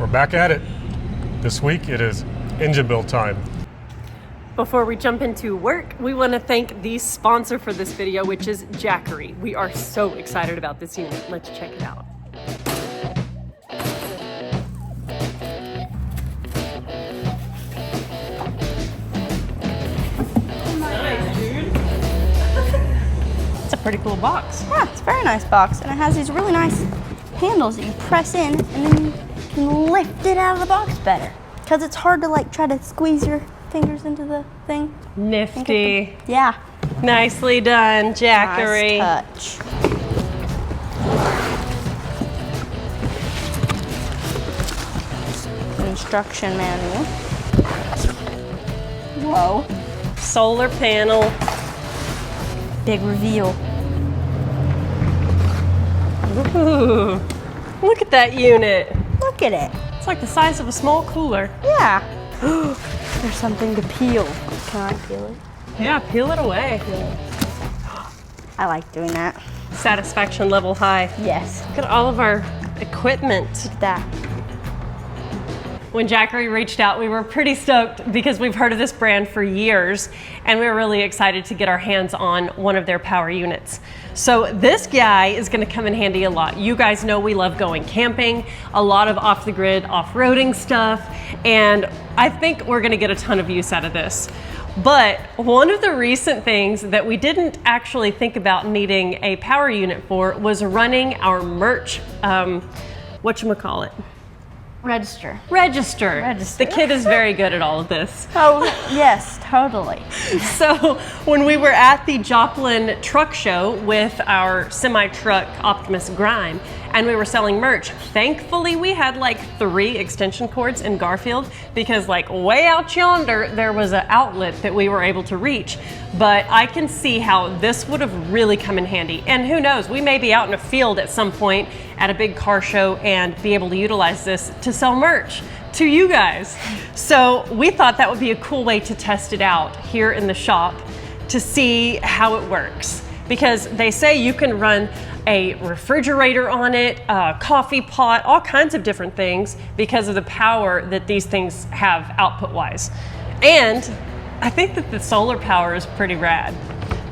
We're back at it. This week it is engine build time. Before we jump into work, we want to thank the sponsor for this video, which is Jackery. We are so excited about this unit. Let's check it out. Nice, dude. It's a pretty cool box. Yeah, it's a very nice box, and it has these really nice handles that you press in, and then you can lift it out of the box better. Because it's hard to like try to squeeze your fingers into the thing. Nifty. Yeah. Nicely done, Jackery. Nice touch. Instruction manual. Whoa. Solar panel. Big reveal. Ooh, look at that unit. Look at it. It's like the size of a small cooler. Yeah. There's something to peel. Can I peel it? Yeah, peel it away. I like doing that. Satisfaction level high. Yes. Look at all of our equipment. Look at that. When Jackery reached out, we were pretty stoked because we've heard of this brand for years, and we were really excited to get our hands on one of their power units. So this guy is gonna come in handy a lot. You guys know we love going camping, a lot of off-the-grid, off-roading stuff, and I think we're gonna get a ton of use out of this. But one of the recent things that we didn't actually think about needing a power unit for was running our merch, whatchamacallit? Register. Register. The kid is very good at all of this. Oh, yes, totally. So when we were at the Joplin truck show with our semi-truck Optimus Grime, and we were selling merch, thankfully we had like 3 extension cords in Garfield, because like way out yonder, there was an outlet that we were able to reach. But I can see how this would have really come in handy. And who knows, we may be out in a field at some point at a big car show and be able to utilize this to sell merch to you guys. So we thought that would be a cool way to test it out here in the shop to see how it works. Because they say you can run a refrigerator on it, a coffee pot, all kinds of different things because of the power that these things have output-wise. And I think that the solar power is pretty rad.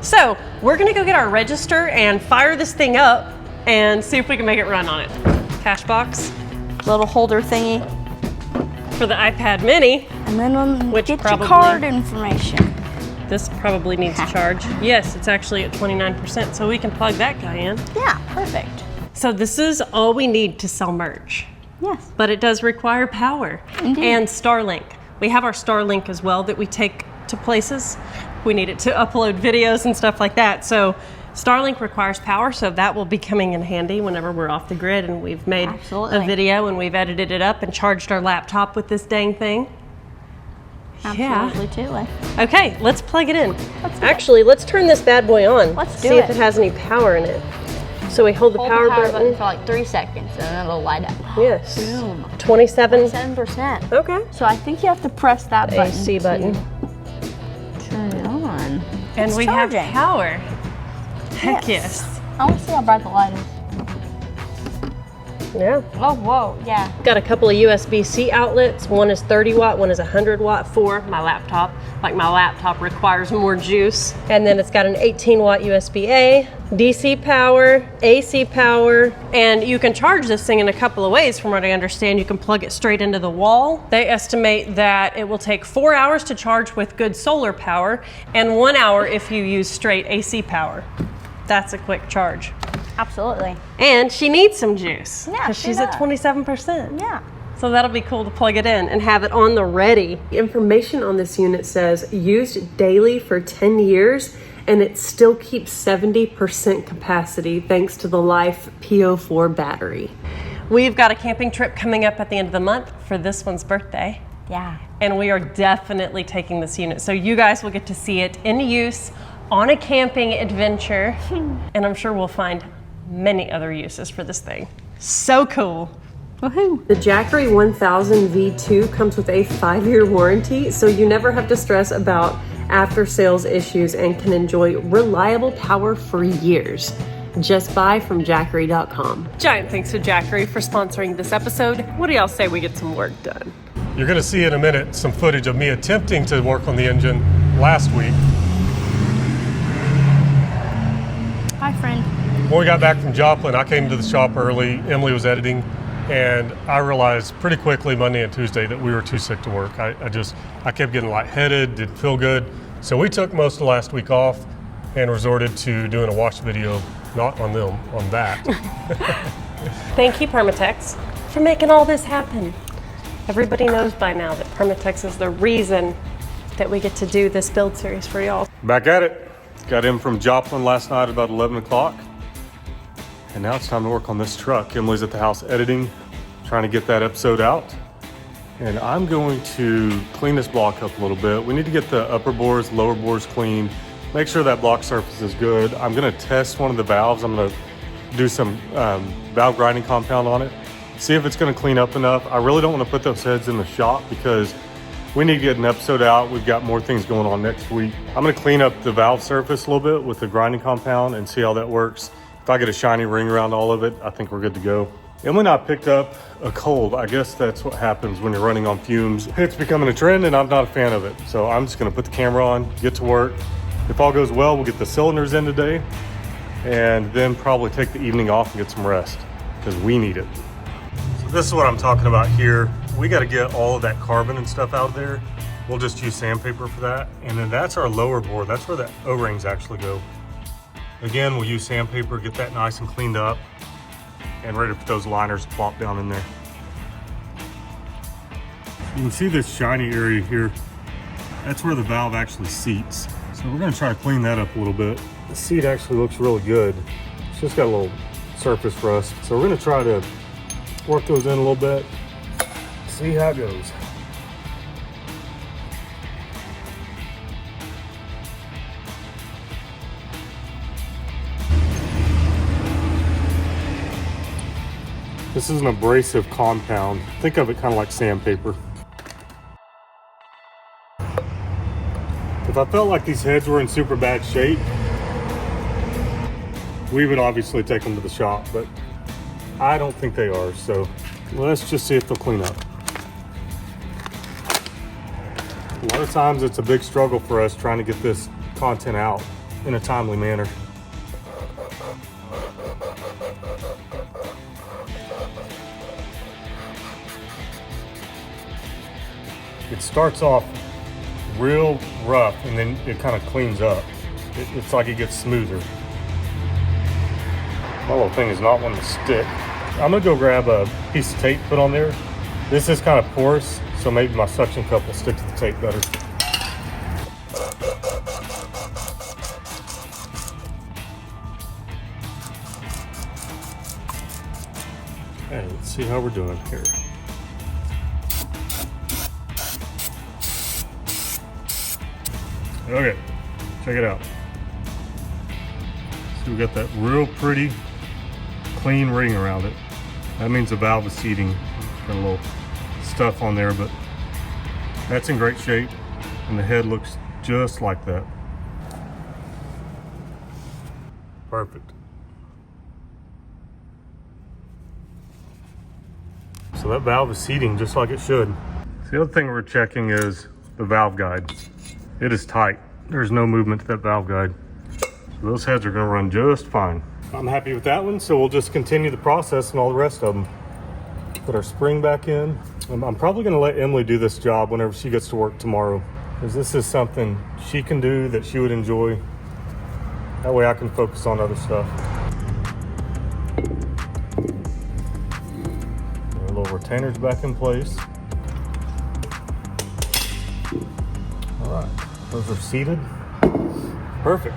So we're gonna go get our register and fire this thing up and see if we can make it run on it. Cash box. Little holder thingy. For the iPad mini. And then which get probably, your card information. This probably needs a charge. Yes, it's actually at 29%, so we can plug that guy in. Yeah, perfect. So this is all we need to sell merch. Yes. But it does require power. Indeed. And Starlink. We have our Starlink as well that we take to places. We need it to upload videos and stuff like that. So Starlink requires power, so that will be coming in handy whenever we're off the grid and we've made a video and we've edited it up and charged our laptop with this dang thing. Absolutely, too. Okay, let's plug it in. Actually, let's turn this bad boy on. Let's do See if it. it has any power in it. So we hold the power button for like 3 seconds and then it'll light up. Yes. Boom. 27%. Okay. So I think you have to press that button. AC button. Turn it on. And It's we charging. have power. Heck yes. I want to see how bright the light is. Yeah. Oh, whoa, yeah. Got a couple of USB-C outlets. One is 30 watt, one is 100 watt for my laptop. Like my laptop requires more juice. And then it's got an 18 watt USB-A, DC power, AC power, and you can charge this thing in a couple of ways. From what I understand, you can plug it straight into the wall. They estimate that it will take 4 hours to charge with good solar power and 1 hour if you use straight AC power. That's a quick charge. Absolutely. And she needs some juice. Yeah, because she she's does. at 27%. Yeah. So that'll be cool to plug it in and have it on the ready. The information on this unit says used daily for 10 years and it still keeps 70% capacity thanks to the Life PO4 battery. We've got a camping trip coming up at the end of the month for this one's birthday. Yeah. And we are definitely taking this unit. So you guys will get to see it in use on a camping adventure. And I'm sure we'll find many other uses for this thing. So cool. Woohoo. The Jackery 1000 V2 comes with a 5-year warranty, so you never have to stress about after sales issues and can enjoy reliable power for years. Just buy from Jackery.com. Giant thanks to Jackery for sponsoring this episode. What do y'all say we get some work done? You're going to see in a minute some footage of me attempting to work on the engine last week. Hi, friend. When we got back from Joplin, I came to the shop early. Emily was editing, and I realized pretty quickly Monday and Tuesday that we were too sick to work. I kept getting lightheaded, didn't feel good. So we took most of last week off and resorted to doing a wash video, not on them, on that. Thank you, Permatex, for making all this happen. Everybody knows by now that Permatex is the reason that we get to do this build series for y'all. Back at it. Got in from Joplin last night about 11 o'clock. And now it's time to work on this truck. Emily's at the house editing, trying to get that episode out. And I'm going to clean this block up a little bit. We need to get the upper bores, lower bores cleaned. Make sure that block surface is good. I'm gonna test one of the valves. I'm gonna do some valve grinding compound on it. See if it's gonna clean up enough. I really don't wanna put those heads in the shop because we need to get an episode out. We've got more things going on next week. I'm gonna clean up the valve surface a little bit with the grinding compound and see how that works. If I get a shiny ring around all of it, I think we're good to go. Emily and I picked up a cold. I guess that's what happens when you're running on fumes. It's becoming a trend and I'm not a fan of it. So I'm just gonna put the camera on, get to work. If all goes well, we'll get the cylinders in today and then probably take the evening off and get some rest because we need it. So this is what I'm talking about here. We got to get all of that carbon and stuff out of there. We'll just use sandpaper for that. And then that's our lower bore. That's where the O-rings actually go. Again, we'll use sandpaper, get that nice and cleaned up and ready for those liners to plop down in there. You can see this shiny area here. That's where the valve actually seats. So we're gonna try to clean that up a little bit. The seat actually looks really good. It's just got a little surface rust. So we're gonna try to work those in a little bit, see how it goes. This is an abrasive compound. Think of it kind of like sandpaper. If I felt like these heads were in super bad shape, we would obviously take them to the shop, but I don't think they are, so let's just see if they'll clean up. A lot of times it's a big struggle for us trying to get this content out in a timely manner. It starts off real rough and then it kind of cleans up. It's like it gets smoother. My little thing is not wanting to stick. I'm gonna go grab a piece of tape, put on there. This is kind of porous, so maybe my suction cup will stick to the tape better. Okay, let's see how we're doing here. Okay, check it out. So we got that real pretty, clean ring around it. That means the valve is seating. Got a little stuff on there, but that's in great shape. And the head looks just like that. Perfect. So that valve is seating just like it should. So the other thing we're checking is the valve guide. It is tight. There's no movement to that valve guide. So those heads are gonna run just fine. I'm happy with that one, so we'll just continue the process and all the rest of them. Put our spring back in. I'm probably gonna let Emily do this job whenever she gets to work tomorrow, because this is something she can do that she would enjoy. That way I can focus on other stuff. Our little retainer's back in place. All right. Those are seated. Perfect.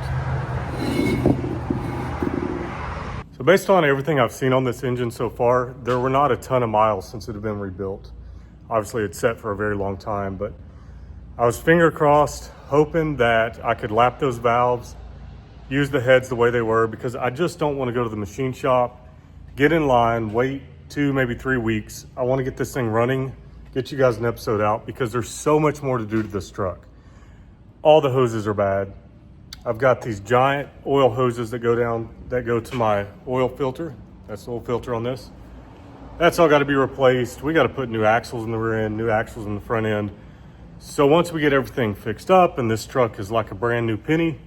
So based on everything I've seen on this engine so far, there were not a ton of miles since it had been rebuilt. Obviously it's set for a very long time, but I was finger crossed, hoping that I could lap those valves, use the heads the way they were, because I just don't want to go to the machine shop, get in line, wait 2, maybe 3 weeks. I want to get this thing running, get you guys an episode out, because there's so much more to do to this truck. All the hoses are bad. I've got these giant oil hoses that go to my oil filter. That's the oil filter on this. That's all got to be replaced. We got to put new axles in the rear end, new axles in the front end. So once we get everything fixed up and this truck is like a brand new penny,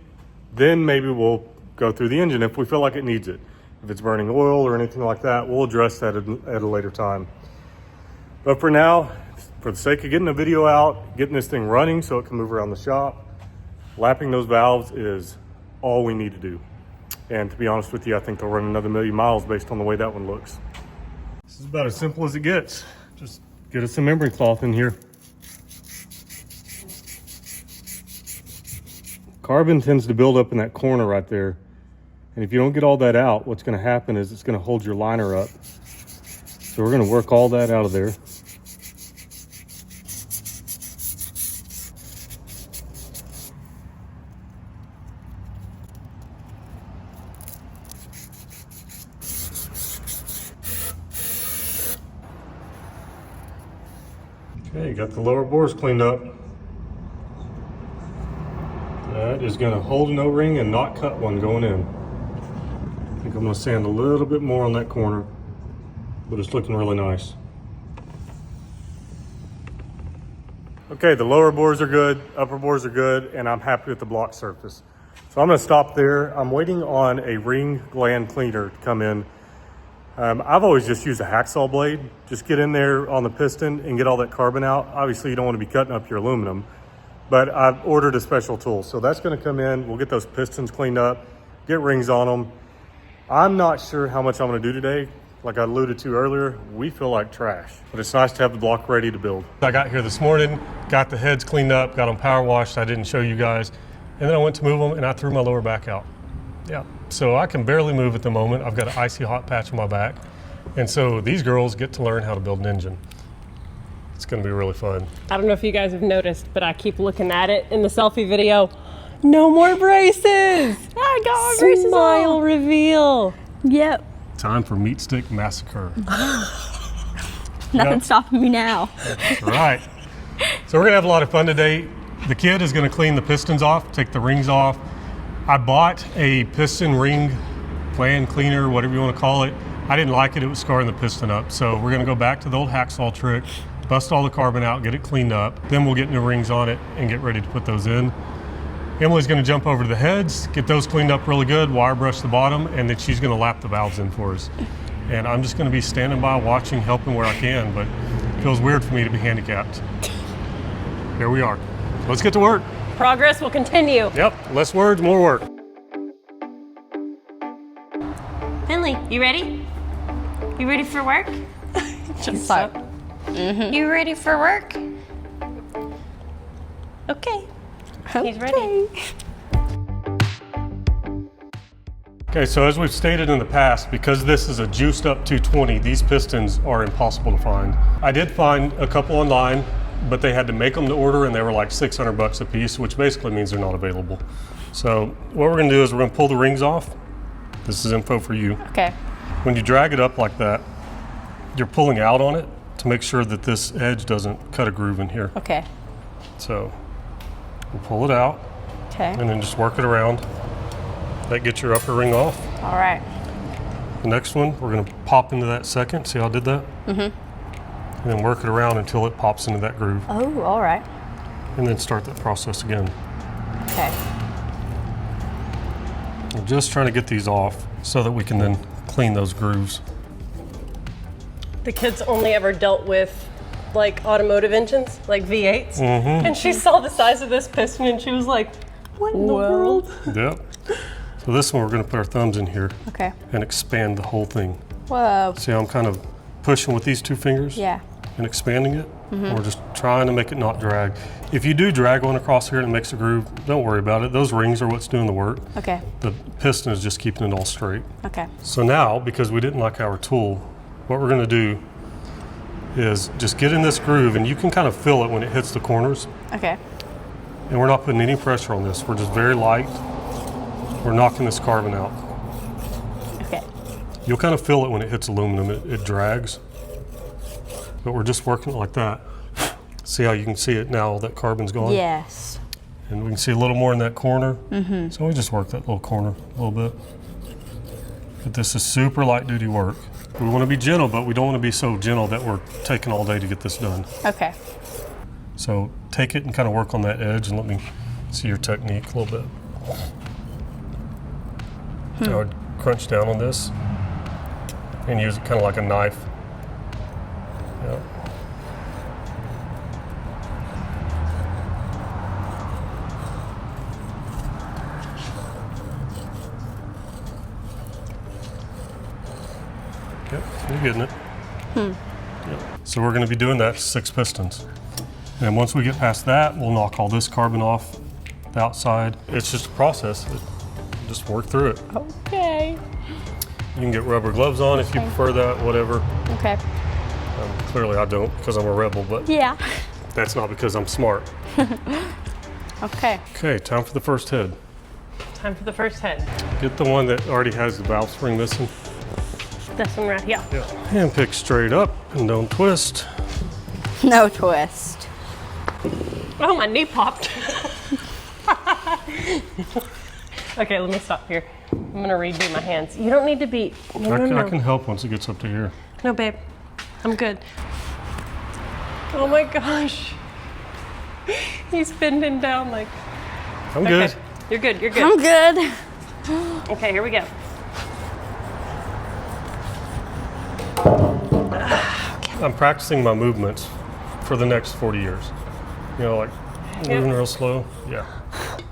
then maybe we'll go through the engine if we feel like it needs it. If it's burning oil or anything like that, we'll address that at a later time. But for now, for the sake of getting a video out, getting this thing running so it can move around the shop, lapping those valves is all we need to do. And to be honest with you, I think they'll run another 1,000,000 miles based on the way that one looks. This is about as simple as it gets. Just get us some membrane cloth in here. Carbon tends to build up in that corner right there. And if you don't get all that out, what's going to happen is it's going to hold your liner up. So we're going to work all that out of there. Okay, got the lower bores cleaned up. That is going to hold an O-ring and not cut one going in. I think I'm going to sand a little bit more on that corner, but it's looking really nice. Okay, the lower bores are good, upper bores are good, and I'm happy with the block surface. So I'm going to stop there. I'm waiting on a ring gland cleaner to come in. I've always just used a hacksaw blade. Just get in there on the piston and get all that carbon out. Obviously, you don't want to be cutting up your aluminum, but I've ordered a special tool. So that's going to come in. We'll get those pistons cleaned up, get rings on them. I'm not sure how much I'm going to do today. Like I alluded to earlier, we feel like trash, but it's nice to have the block ready to build. I got here this morning, got the heads cleaned up, got them power washed. I didn't show you guys. And then I went to move them and I threw my lower back out. Yeah, so I can barely move at the moment. I've got an icy hot patch on my back. And so these girls get to learn how to build an engine. It's gonna be really fun. I don't know if you guys have noticed, but I keep looking at it in the selfie video. No more braces! I got my braces Smile on. reveal. Yep. Time for meat stick massacre. Nothing's stopping me now. Right. So we're gonna have a lot of fun today. The kid is gonna clean the pistons off, take the rings off. I bought a piston ring gland cleaner, whatever you want to call it. I didn't like it, it was scarring the piston up. So we're gonna go back to the old hacksaw trick, bust all the carbon out, get it cleaned up. Then we'll get new rings on it and get ready to put those in. Emily's gonna jump over to the heads, get those cleaned up really good, wire brush the bottom, and then she's gonna lap the valves in for us. And I'm just gonna be standing by, watching, helping where I can, but it feels weird for me to be handicapped. Here we are. Let's get to work. Progress will continue. Yep, less words, more work. Finley, you ready? You ready for work? Just so. You ready for work? Okay. He's ready. Okay, so as we've stated in the past, because this is a juiced up 220, these pistons are impossible to find. I did find a couple online, but they had to make them to order and they were like 600 bucks a piece, which basically means they're not available. So what we're gonna do is we're gonna pull the rings off. This is info for you. Okay. When you drag it up like that, you're pulling out on it to make sure that this edge doesn't cut a groove in here. Okay. So we'll pull it out Okay. and then just work it around. That gets your upper ring off. All right. The next one, we're gonna pop into that second. See how I did that? And then work it around until it pops into that groove. Oh, all right. And then start that process again. Okay. I'm just trying to get these off so that we can then clean those grooves. The kid's only ever dealt with like automotive engines, like V8s. And she saw the size of this piston and she was like, what in the world? Yep. So this one, we're gonna put our thumbs in here Okay. and expand the whole thing. Whoa. See how I'm kind of pushing with these two fingers? Yeah. And expanding it. We're just trying to make it not drag. If you do drag one across here and it makes a groove, don't worry about it. Those rings are what's doing the work. Okay. The piston is just keeping it all straight. Okay. So now, because we didn't like our tool, what we're gonna do is just get in this groove and you can kind of feel it when it hits the corners. Okay. And we're not putting any pressure on this. We're just very light. We're knocking this carbon out. Okay. You'll kind of feel it when it hits aluminum. It drags. But we're just working it like that. See how you can see it now, all that carbon's gone? Yes. And we can see a little more in that corner. So we just work that little corner a little bit. But this is super light duty work. We want to be gentle, but we don't want to be so gentle that we're taking all day to get this done. Okay. So take it and kind of work on that edge and let me see your technique a little bit. I would crunch down on this and use it kind of like a knife. Yeah. Yep, you're getting it. Yep. So we're going to be doing that 6 pistons. And once we get past that, we'll knock all this carbon off the outside. It's just a process. Just work through it. Okay. You can get rubber gloves on if you prefer that, whatever. Okay. Clearly I don't because I'm a rebel, but Yeah. that's not because I'm smart. Okay. Okay, time for the first head. Time for the first head. Get the one that already has the valve spring missing. This one right here. Yeah. And pick straight up and don't twist. No twist. Oh, my knee popped. Okay, let me stop here. I'm gonna redo my hands. You don't need to be. No, I can help once it gets up to here. No, babe. I'm good. Oh my gosh. He's bending down like. I'm good. You're good. You're good. I'm good. Okay, here we go. I'm practicing my movements for the next 40 years. You know, like moving real slow. Yeah.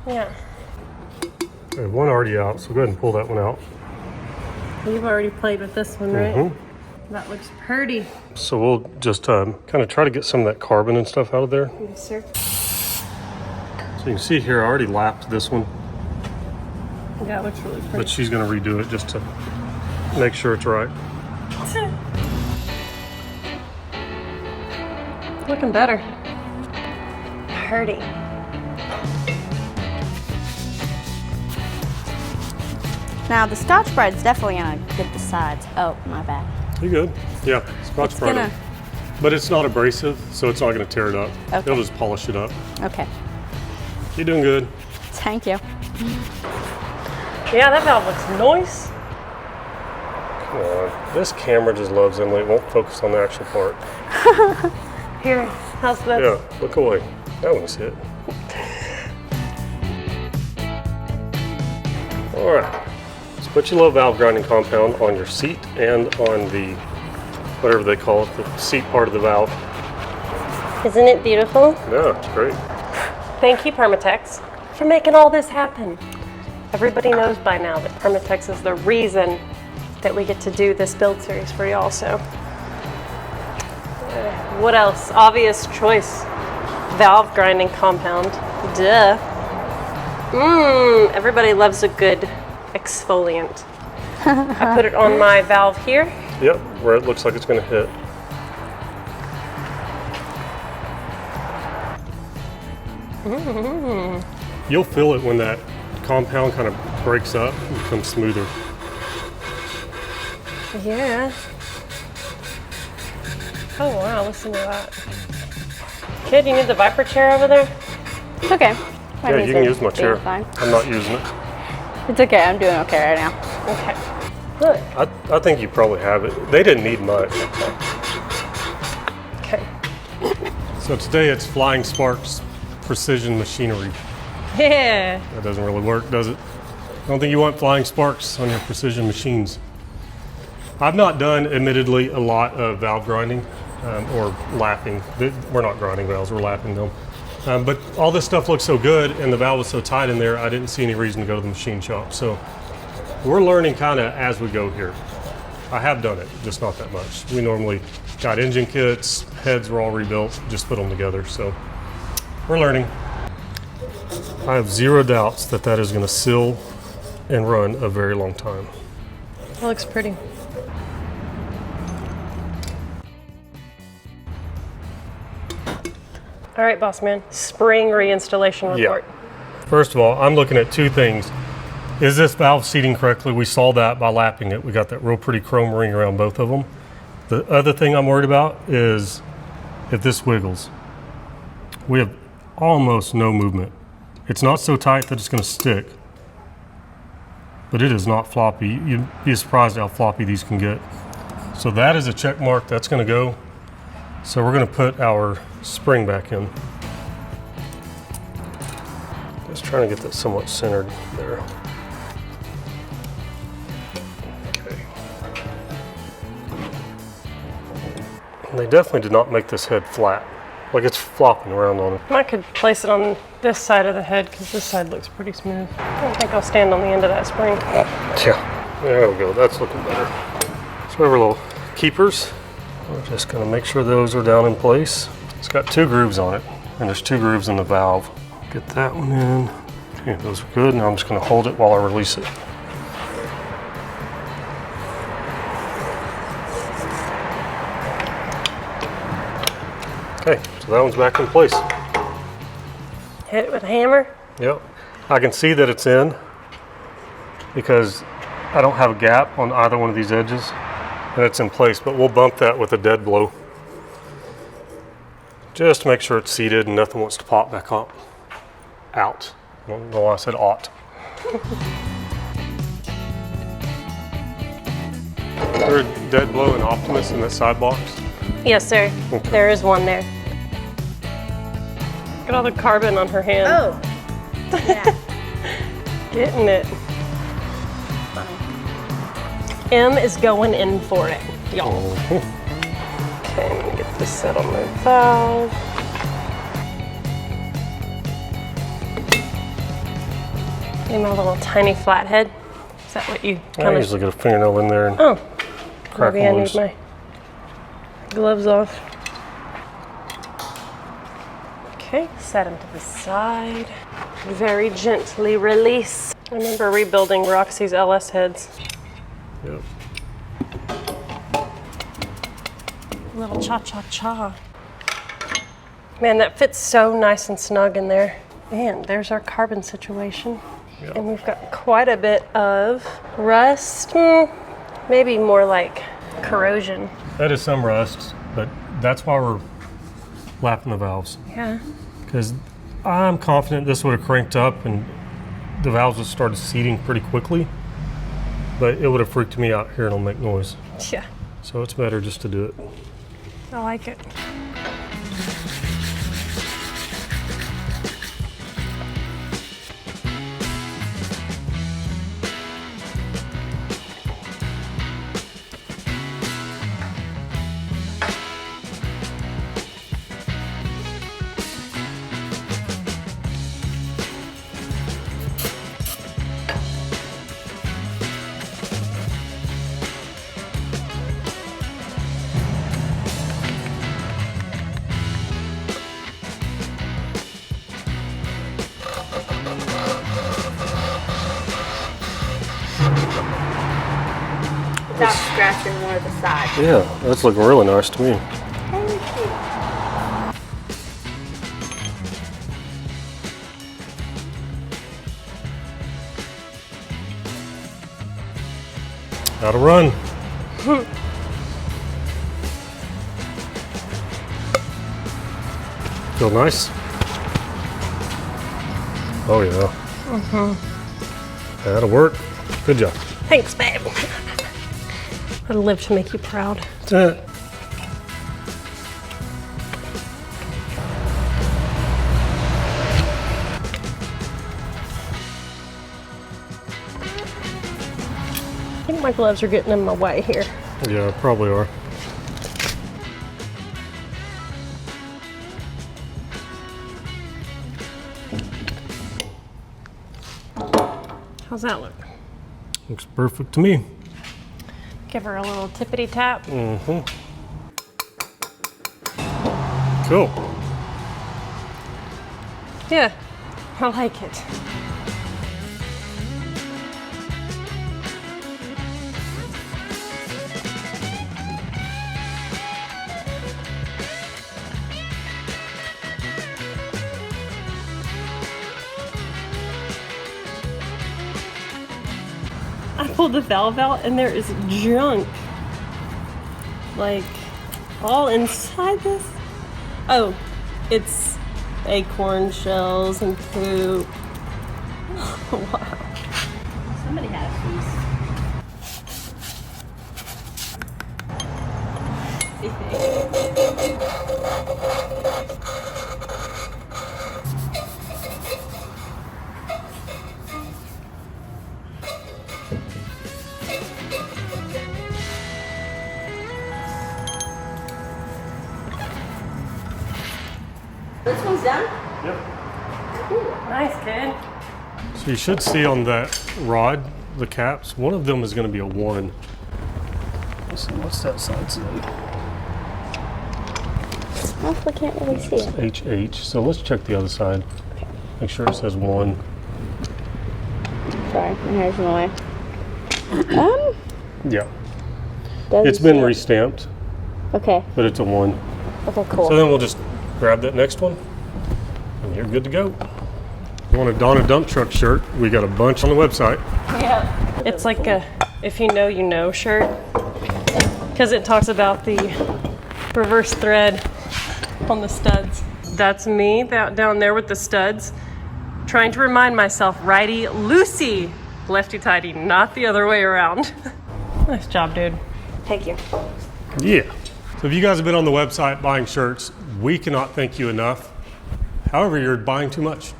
Yeah. Okay, one already out, so go ahead and pull that one out. You've already played with this one, right? That looks pretty. So we'll just kind of try to get some of that carbon and stuff out of there. Yes, sir. So you can see here, I already lapped this one, That looks really pretty. but she's gonna redo it just to make sure it's right. Looking better. Pretty. Now the Scotch Brite's definitely gonna get the sides. Oh, my bad. You good? Yeah, Scotch It's Brite. gonna- But it's not abrasive, so it's not gonna tear it up. Okay. It'll just polish it up. Okay. You're doing good. Thank you. Yeah, that valve looks nice. Come on. This camera just loves Emily. It won't focus on the actual part. Here, how's this? Yeah, look away. That one's hit. All right. So put your low valve grinding compound on your seat and on the, whatever they call it, the seat part of the valve. Isn't it beautiful? Yeah, it's great. Thank you, Permatex, for making all this happen. Everybody knows by now that Permatex is the reason that we get to do this build series for y'all, so. What else? Obvious choice. Valve grinding compound. Duh. Everybody loves a good exfoliant. I put it on my valve here. Yep, where it looks like it's gonna hit. You'll feel it when that compound kind of breaks up and becomes smoother. Yeah. Oh wow, listen to that. Kid, you need the Viper chair over there? It's okay. My Yeah, knees you can are use my doing chair. Fine. I'm not using it. It's okay. I'm doing okay right now. Okay. Look. I think you probably have it. They didn't need much. Okay. So today it's Flying Sparks Precision Machinery. Yeah. That doesn't really work, does it? I don't think you want flying sparks on your precision machines. I've not done, admittedly, a lot of valve grinding or lapping. We're not grinding valves, we're lapping them. But all this stuff looks so good and the valve was so tight in there, I didn't see any reason to go to the machine shop. So we're learning kind of as we go here. I have done it, just not that much. We normally got engine kits, heads were all rebuilt, just put them together. So we're learning. I have zero doubts that that is going to seal and run a very long time. That looks pretty. All right, boss man. Spring reinstallation report. First of all, I'm looking at two things. Is this valve seating correctly? We saw that by lapping it. We got that real pretty chrome ring around both of them. The other thing I'm worried about is if this wiggles. We have almost no movement It's not so tight that it's going to stick, but it is not floppy. You'd be surprised how floppy these can get. So that is a check mark. That's going to go. So we're going to put our spring back in. Just trying to get that somewhat centered there. Okay. And they definitely did not make this head flat. Like it's flopping around on it. I could place it on this side of the head because this side looks pretty smooth. I don't think I'll stand on the end of that spring. Yeah, there we go. That's looking better. So we have our little keepers. We're just going to make sure those are down in place. It's got 2 grooves on it, and there's 2 grooves in the valve. Get that one in. Okay, those are good. Now I'm just going to hold it while I release it. Okay, so that one's back in place. Hit it with a hammer. Yep. I can see that it's in because I don't have a gap on either one of these edges, and it's in place, but we'll bump that with a dead blow just to make sure it's seated and nothing wants to pop back up. Out. I don't know why I said ought. Is there a dead blow and Optimus in that side box? Yes, sir. Okay. There is one there. Look at all the carbon on her hand. Oh. Yeah. Getting it. M is going in for it, y'all. Okay, I'm gonna get this set on my valve. Get my little tiny flathead. Is that what you I kind of? usually get a fingernail in there and Oh, crack maybe I them need loose. my gloves off. Okay, set them to the side. Very gently release. I remember rebuilding Roxy's LS heads. Yep. Little cha-cha-cha. Man, that fits so nice and snug in there. Man, there's our carbon situation. Yep. And we've got quite a bit of rust, maybe more like corrosion. That is some rust, but that's why we're lapping the valves. Yeah. Because I'm confident this would have cranked up and the valves would have started seating pretty quickly, but it would have freaked me out here and it'll make noise. Yeah, So it's better just to do it. I like it. Stop scratching one of the sides. Yeah, that's looking really nice to me. Thank you. Gotta run. Feel nice? Oh yeah. That'll work. Good job. Thanks, babe. I'd live to make you proud. That's it. I think my gloves are getting in my way here. Yeah, probably are. How's that look? Looks perfect to me. Give her a little tippity tap. Cool. Yeah, I like it. I pulled the valve out and there is junk. Like, all inside this. Oh, it's acorn shells and poop. Wow. Somebody had a piece. This one's done? Yep. Nice, kid. So you should see on that rod, the caps, one of them is going to be a 1. Let's see, what's that side say? I can't really see it. HH. So let's check the other side. Make sure it says 1. Sorry, my hair's in the way. Yeah. Doesn't It's been say it. restamped, Okay. but it's a 1. Okay, cool. So then we'll just grab that next one, and you're good to go. You want a Donna Dump Truck shirt? We got a bunch on the website. Yeah. It's like a if you know, you know shirt. Because it talks about the reverse thread on the studs. That's me down there with the studs. Trying to remind myself, righty loosey, lefty tighty, not the other way around. Nice job, dude. Thank you. Yeah. So if you guys have been on the website buying shirts, we cannot thank you enough. However, you're buying too much.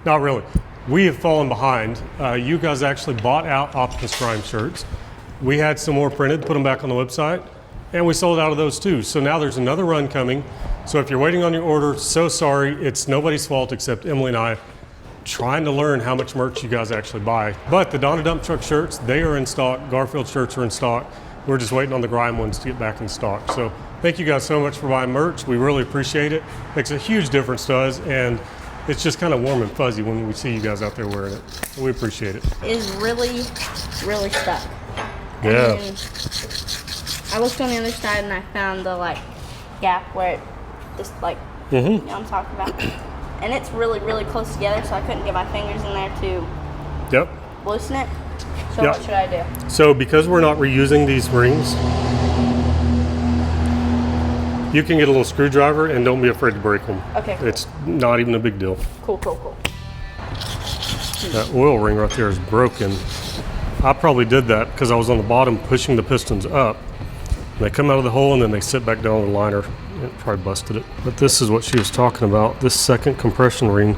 Not really. We have fallen behind. You guys actually bought out Optimus Prime shirts. We had some more printed, put them back on the website, and we sold out of those too. So now there's another run coming. So if you're waiting on your order, so sorry. It's nobody's fault except Emily and I trying to learn how much merch you guys actually buy. But the Donna Dump Truck shirts, they are in stock. Garfield shirts are in stock. We're just waiting on the Grime ones to get back in stock. So thank you guys so much for buying merch. We really appreciate it. Makes a huge difference to us, and it's just kind of warm and fuzzy when we see you guys out there wearing it. So we appreciate it. It is really, really stuck. Yeah. And I looked on the other side and I found the like gap where it just like, you know what I'm talking about. And it's really, really close together, so I couldn't get my fingers in there to Yep. loosen it. So Yep. what should I do? So because we're not reusing these rings, you can get a little screwdriver and don't be afraid to break them. Okay, cool. It's not even a big deal. Cool, cool, cool. That oil ring right there is broken. I probably did that because I was on the bottom pushing the pistons up. And they come out of the hole and then they sit back down on the liner. It probably busted it. But this is what she was talking about. This second compression ring,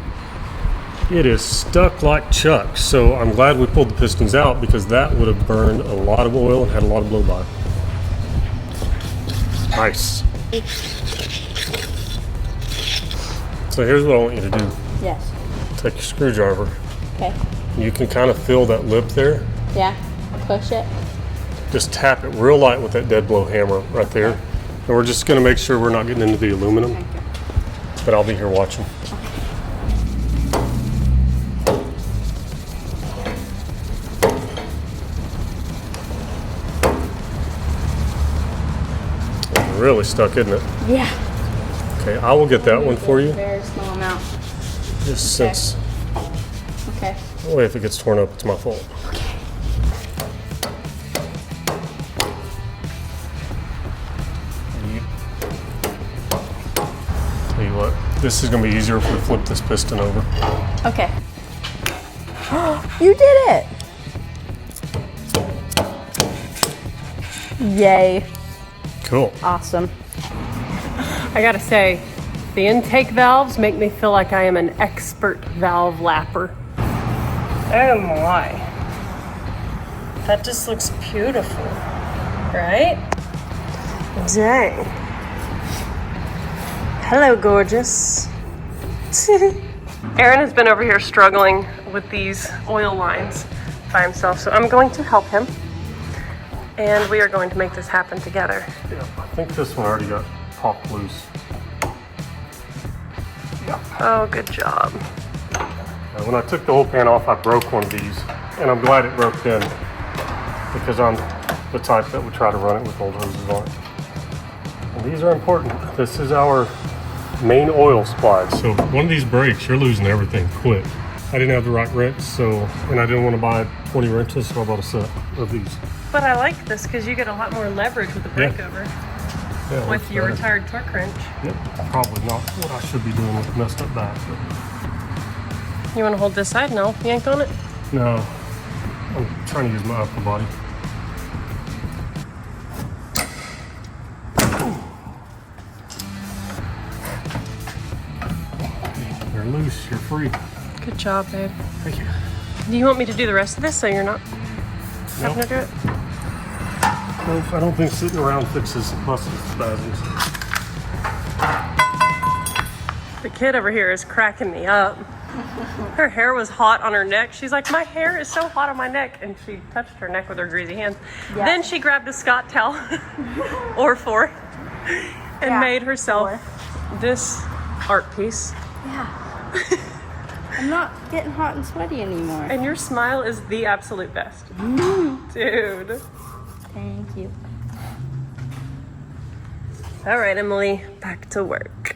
it is stuck like chuck. So I'm glad we pulled the pistons out because that would have burned a lot of oil and had a lot of blow by. Nice. So here's what I want you to do. Yes. Take your screwdriver. Okay. You can kind of feel that lip there. Yeah. Push it. Just tap it real light with that dead blow hammer right there. And we're just going to make sure we're not getting into the aluminum. But I'll be here watching. It's really stuck, isn't it? Yeah. Okay, I will get that one for you. Very small amount. Just since, Okay. that way if it gets torn up, it's my fault. Tell you what, this is going to be easier if we flip this piston over. Okay. You did it! Yay. Cool. Awesome. I gotta say, the intake valves make me feel like I am an expert valve lapper. Oh my. That just looks beautiful, right? Dang. Hello, gorgeous. Aaron has been over here struggling with these oil lines by himself, so I'm going to help him. And we are going to make this happen together. Yeah, I think this one already got popped loose. Oh, good job. When I took the whole pan off, I broke one of these, and I'm glad it broke then, because I'm the type that would try to run it with old hoses on it. And these are important. This is our main oil supply. So one of these breaks, you're losing everything quick. I didn't have the right wrench, and I didn't want to buy 20 wrenches, so I bought a set of these. But I like this because you get a lot more leverage with the breakover. Yeah, it with looks your better. retired torque wrench. Yep, probably not what I should be doing with a messed up back. But You want to hold this side? No, yank on it. no, I'm trying to use my upper body. You're loose, you're free. Good job, babe. Thank you. Do you want me to do the rest of this so you're not having to Nope. do it? Nope, I don't think sitting around fixes muscle spasms. The kid over here is cracking me up. Her hair was hot on her neck. She's like, my hair is so hot on my neck. And she touched her neck with her greasy hands. Yeah. Then she grabbed a Scott towel or four and Yeah, made herself this art piece. Yeah. I'm not getting hot and sweaty anymore. And your smile is the absolute best. Dude. Thank you. All right, Emily, back to work.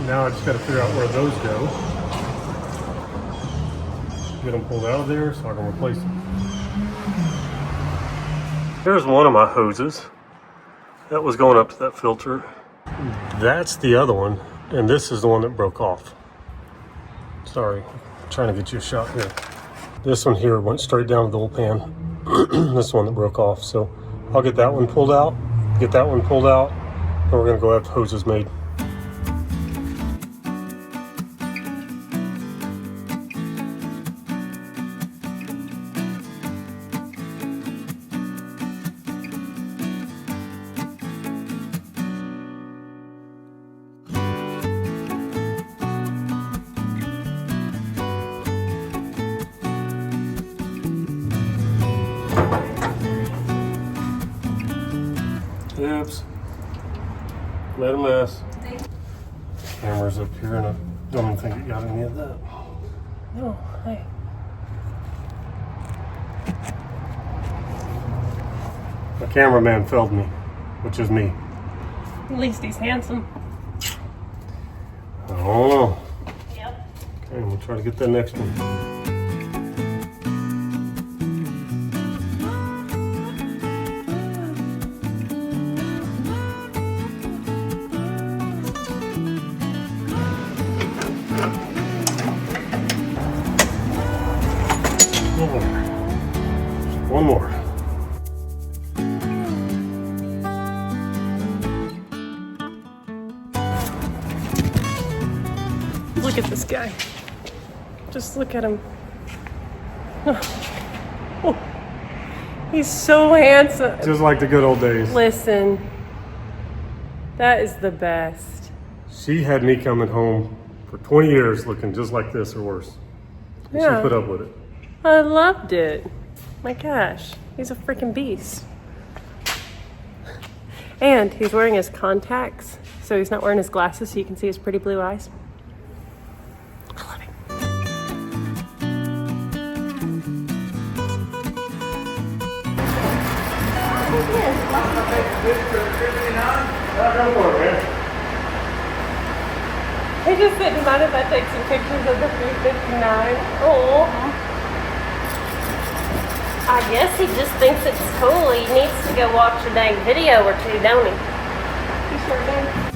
Now I just got to figure out where those go. Get them pulled out of there so I can replace them. Here's one of my hoses. That was going up to that filter. That's the other one, and this is the one that broke off. Sorry, I'm trying to get you a shot here. This one here went straight down to the old pan. This is the one that broke off, so I'll get that one pulled out, get that one pulled out, and we're gonna go have hoses made. Oops. Made a mess. Camera's up here and I don't even think it got any of that. No, hey. The cameraman failed me, which is me. At least he's handsome. I don't know. Yep. Okay, we'll try to get that next one. One more. Look at this guy. Just look at him. Oh, he's so handsome. Just like the good old days. Listen, that is the best. She had me coming home for 20 years looking just like this or worse. And Yeah. she put up with it. I loved it. My gosh, he's a freaking beast. And he's wearing his contacts, so he's not wearing his glasses so you can see his pretty blue eyes. I love him. He just didn't mind if I take some pictures of the 359. Oh. I guess he just thinks it's cool. He needs to go watch a dang video or two, don't he? He sure does.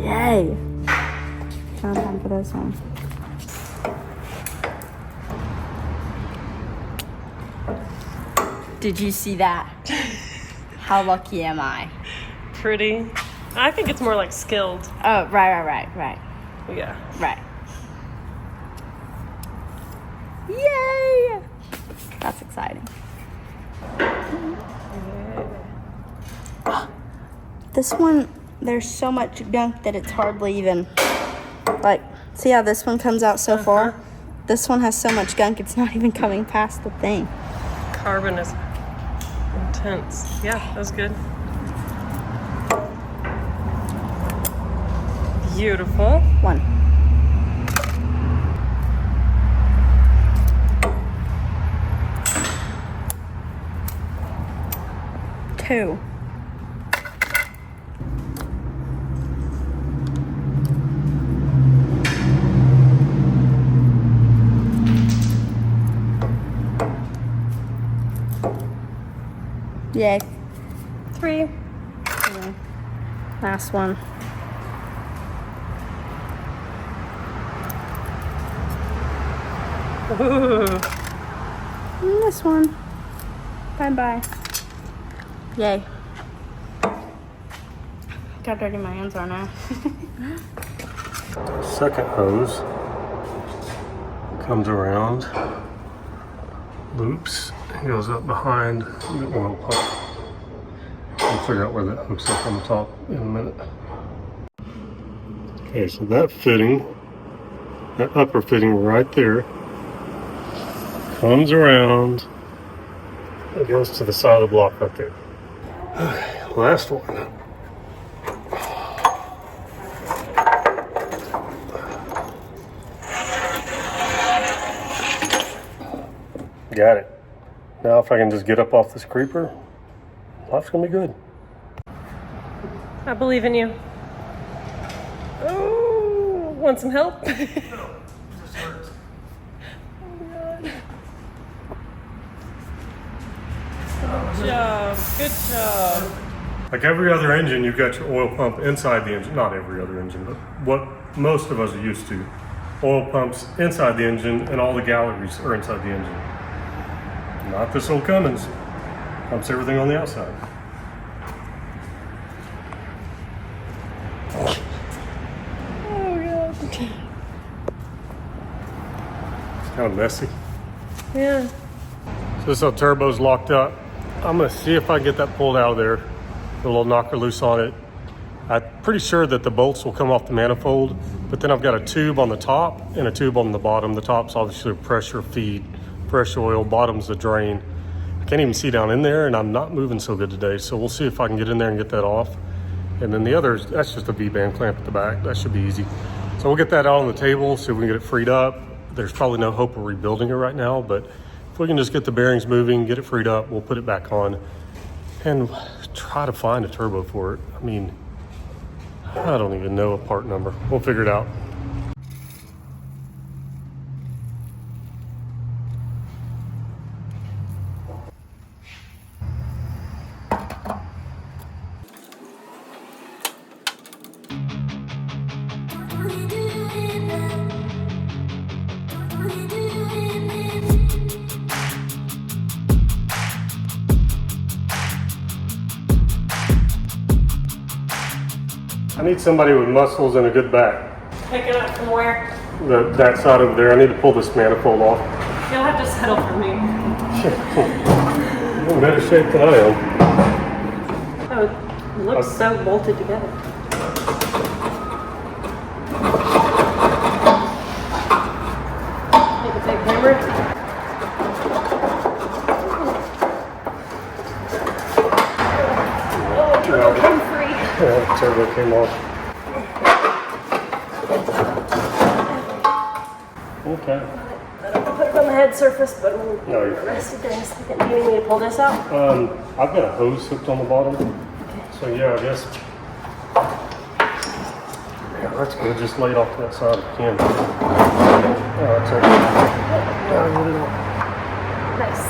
Yay. Now time for this one. Did you see that? How lucky am I? Pretty. I think it's more like skilled. Oh, right. Yeah. Right. Yay! That's exciting. This one there's so much gunk that it's hardly even, like, see how this one comes out so far? This one has so much gunk, it's not even coming past the thing. Carbon is intense. Yeah, that was good. Beautiful. 1. Two. Yay. 3. Last one. Ooh. And this one. Bye-bye. Yay. Look how dirty my hands are now. Second hose comes around, loops, and goes up behind the oil pump. We'll figure out where that hooks up on the top in a minute. Okay, so that fitting, that upper fitting right there, comes around, it goes to the side of the block right there. Okay, last one. Got it. Now if I can just get up off this creeper, life's gonna be good. I believe in you. Oh, want some help? No, it just hurts. Good job. Good job. Like every other engine, you've got your oil pump inside the engine. Not every other engine, but what most of us are used to. Oil pumps inside the engine and all the galleries are inside the engine. Not this old Cummins. Pumps everything on the outside. Oh, God. It's kind of messy. Yeah. So this old turbo's locked up. I'm gonna see if I can get that pulled out of there. Put a little knocker loose on it. I'm pretty sure that the bolts will come off the manifold, but then I've got a tube on the top and a tube on the bottom. The top's obviously a pressure feed, fresh oil, bottom's the drain. I can't even see down in there, and I'm not moving so good today, so we'll see if I can get in there and get that off. And then the others, that's just a V-band clamp at the back. That should be easy. So we'll get that out on the table, see if we can get it freed up. There's probably no hope of rebuilding it right now, but if we can just get the bearings moving, get it freed up, we'll put it back on and try to find a turbo for it. I mean, I don't even know a part number. We'll figure it out. I need somebody with muscles and a good back. Pick it up from where? That side over there. I need to pull this manifold off. You'll have to settle for me. You're in better shape than I am. Oh, it looks so bolted together. Take a big hammer. Oh, turbo came free. Yeah, the turbo came off. Okay. I don't put it on the head surface, but I'm No, you're fine. rested there in a second. Do you need me to pull this out? I've got a hose hooked on the bottom. So yeah, I guess. Yeah, that's good. Just lay it off to that side if you can. Oh, that's okay. Nice.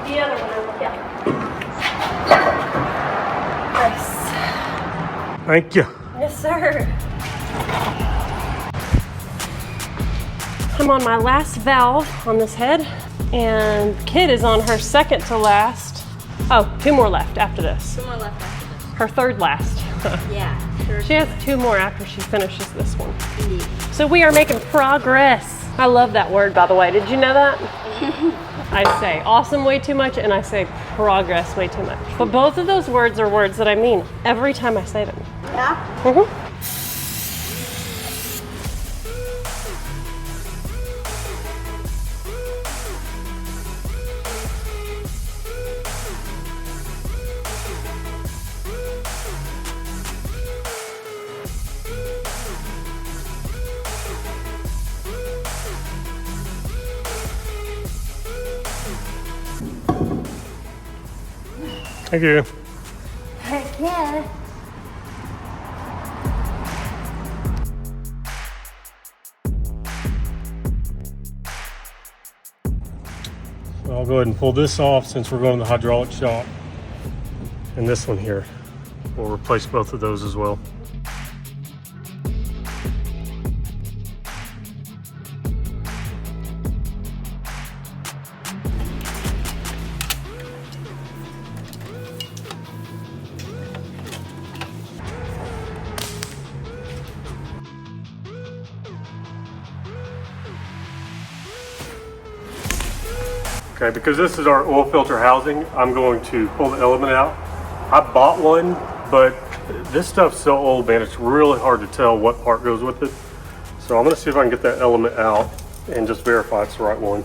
The other one, yeah. Nice. Thank you. Yes, sir. I'm on my last valve on this head, and Kit is on her second to last. Oh, 2 more left after this. 2 more left after this. Her third last. Yeah, sure. She has 2 more after she finishes this one. So we are making progress. I love that word, by the way. Did you know that? I say awesome way too much, and I say progress way too much. But both of those words are words that I mean every time I say them. Yeah? Mm-hmm. Thank you. Heck yeah. I'll go ahead and pull this off since we're going to the hydraulic shop. And this one here. We'll replace both of those as well. Okay, because this is our oil filter housing, I'm going to pull the element out. I bought one, but this stuff's so old, man, it's really hard to tell what part goes with it. So I'm gonna see if I can get that element out and just verify it's the right one.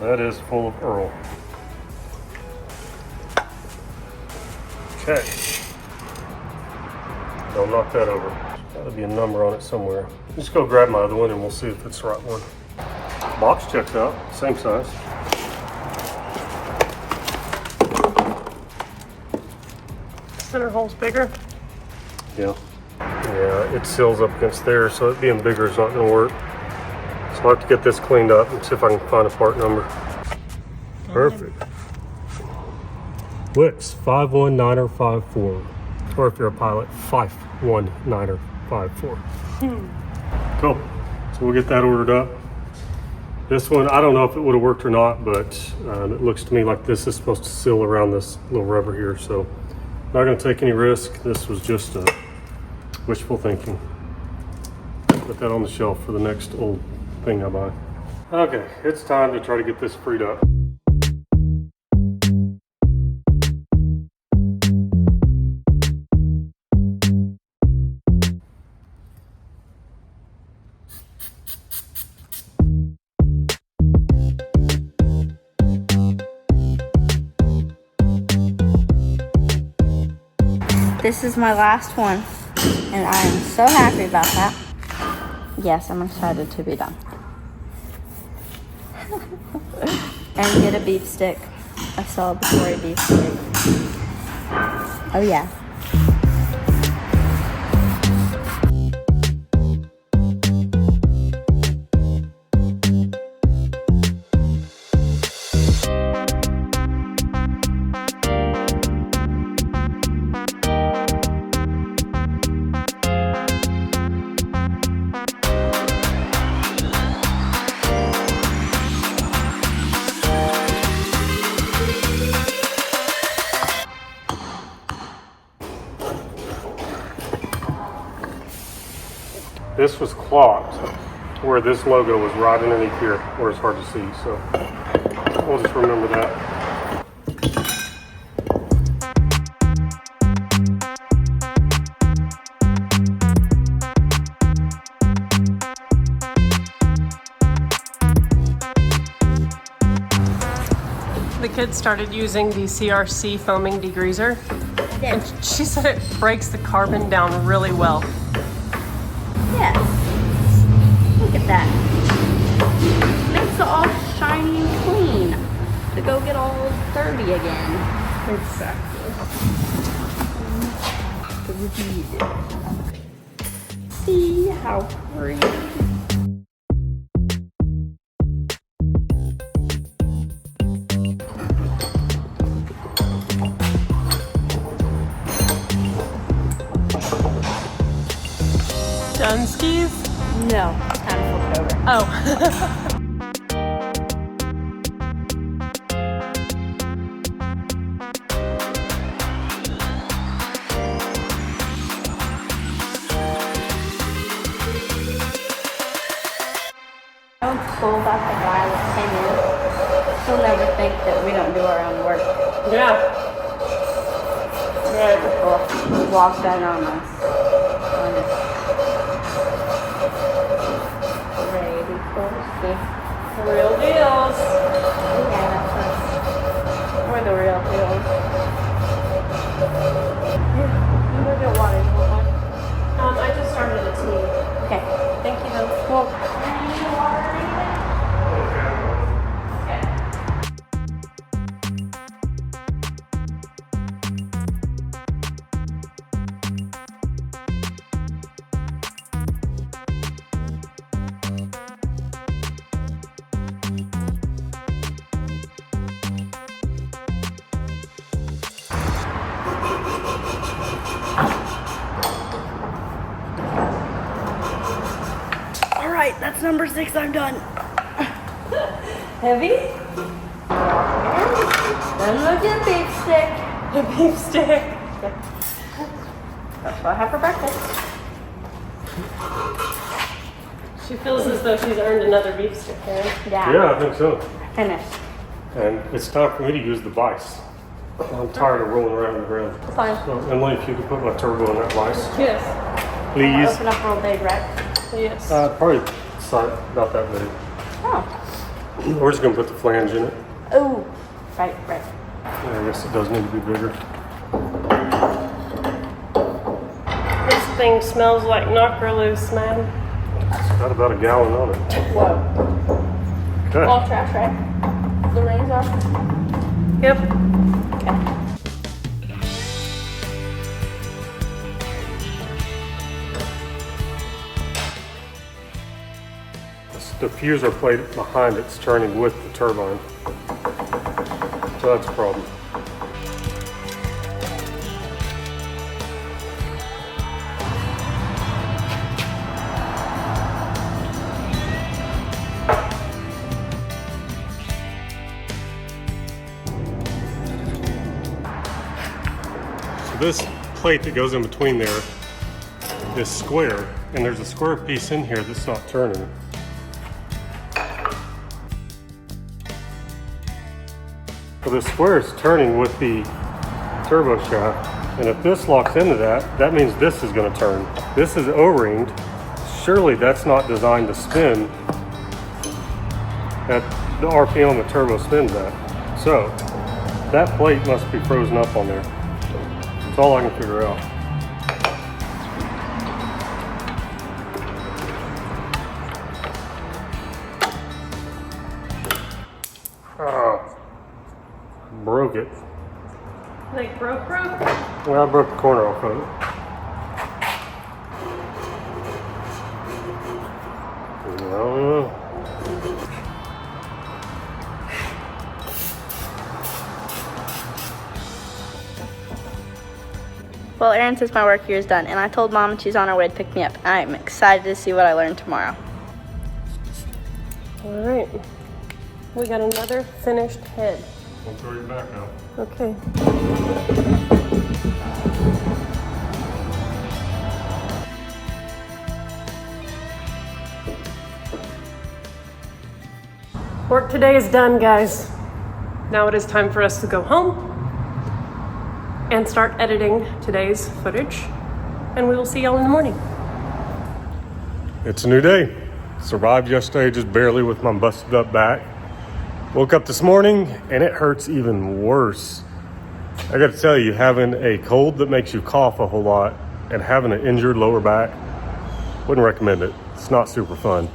That is full of Earl. Okay. Don't knock that over. Gotta be a number on it somewhere. Just go grab my other one and we'll see if it's the right one. Box checks out, same size. Center hole's bigger. Yeah. Yeah, it seals up against there, so it being bigger is not gonna work. So I'll have to get this cleaned up and see if I can find a part number. Perfect. Wix 51954. Or if you're a pilot, 51954. Cool. So we'll get that ordered up. This one, I don't know if it would have worked or not, but it looks to me like this is supposed to seal around this little rubber here. So not going to take any risk. This was just wishful thinking. Put that on the shelf for the next old thing I buy. Okay, it's time to try to get this freed up. This is my last one, and I am so happy about that. Yes, I'm excited to be done. And get a beef stick, a celebratory beef stick. Oh yeah. This was clogged where this logo was right underneath here where it's hard to see, so we'll just remember that. The kids started using the CRC foaming degreaser, and she said it breaks the carbon down really well. Yes. Look at that. Makes it all shiny and clean to go get all dirty again. Exactly. See how pretty. Done skis? No, time to flip it over. Oh. school about the guy that came in. He'll never think that we don't do our own work. Yeah. Right. We'll walk that on us. Ready for The real deals. Yeah, that's us. We're the real deals. You go get water. You want one? I just started a tea. Okay. Thank you, though. Well, all right, that's number 6. I'm done. Heavy? Then look at beef stick. A beef stick. That's what I have for breakfast. She feels as though she's earned another beef stick, Aaron. Yeah, I think so. Finished. And it's time for me to use the vise. I'm tired of rolling around the ground. Fine. So, Emily, if you could put my turbo in that vise, Yes. please. Open up real big, right? Yes. Probably about that big. Oh. We're just gonna put the flange in it. Oh. Right. Yeah, I guess it does need to be bigger. This thing smells like knocker loose, man. It's got about a gallon on it. Whoa. Okay. All trash, right? The rains off? Yep. Okay. The diffuser plate behind it's turning with the turbine. So that's a problem. So this plate that goes in between there is square, and there's a square piece in here that's not turning. So the square is turning with the turbo shaft, and if this locks into that, that means this is going to turn. This is O-ringed. Surely that's not designed to spin at the RPM the turbo spins at. So that plate must be frozen up on there. That's all I can figure out. Broke it. Like broke? Well, I broke the corner off of it. No. Well, Erin says my work here is done, and I told Mom she's on her way to pick me up. I am excited to see what I learn tomorrow. All right. We got another finished head. I'll throw your back out. Okay. Work today is done, guys. Now it is time for us to go home and start editing today's footage, and we will see y'all in the morning. It's a new day. Survived yesterday just barely with my busted up back. Woke up this morning and it hurts even worse. I gotta tell you, having a cold that makes you cough a whole lot and having an injured lower back, wouldn't recommend it. It's not super fun.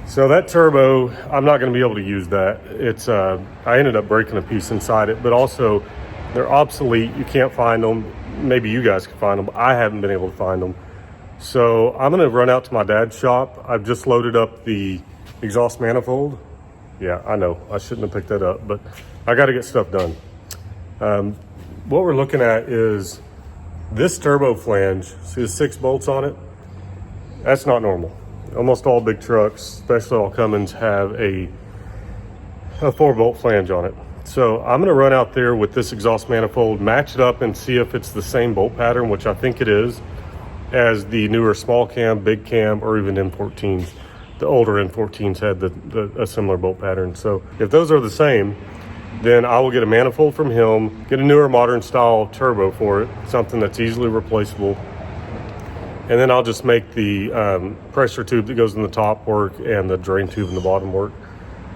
So that turbo, I'm not gonna be able to use that. It's I ended up breaking a piece inside it, but also they're obsolete. You can't find them. Maybe you guys can find them. I haven't been able to find them. So I'm gonna run out to my dad's shop. I've just loaded up the exhaust manifold. Yeah, I know, I shouldn't have picked that up, but I gotta get stuff done. What we're looking at is this turbo flange. See the 6 bolts on it? That's not normal. Almost all big trucks, especially all Cummins, have a 4-bolt flange on it. So I'm gonna run out there with this exhaust manifold, match it up and see if it's the same bolt pattern, which I think it is, as the newer small cam, big cam, or even M14s. the older N14s had a similar bolt pattern. So if those are the same, then I will get a manifold from him, get a newer modern style turbo for it, something that's easily replaceable. And then I'll just make the pressure tube that goes in the top work and the drain tube in the bottom work.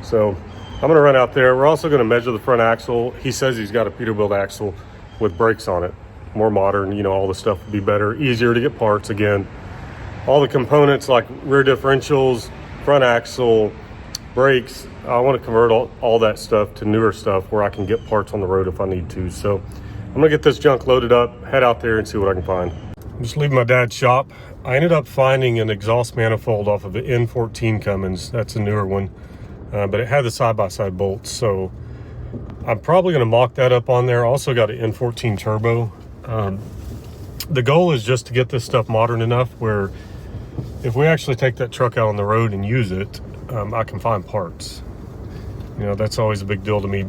So I'm gonna run out there. We're also gonna measure the front axle. He says he's got a Peterbilt axle with brakes on it. More modern, you know, all the stuff would be better, easier to get parts again. All the components like rear differentials, front axle, brakes, I want to convert all that stuff to newer stuff where I can get parts on the road if I need to. So I'm gonna get this junk loaded up, head out there and see what I can find. I'm just leaving my dad's shop. I ended up finding an exhaust manifold off of the N14 Cummins. That's a newer one, but it had the side-by-side bolts. So I'm probably gonna mock that up on there. Also got an N14 turbo. The goal is just to get this stuff modern enough where if we actually take that truck out on the road and use it, I can find parts. You know, that's always a big deal to me.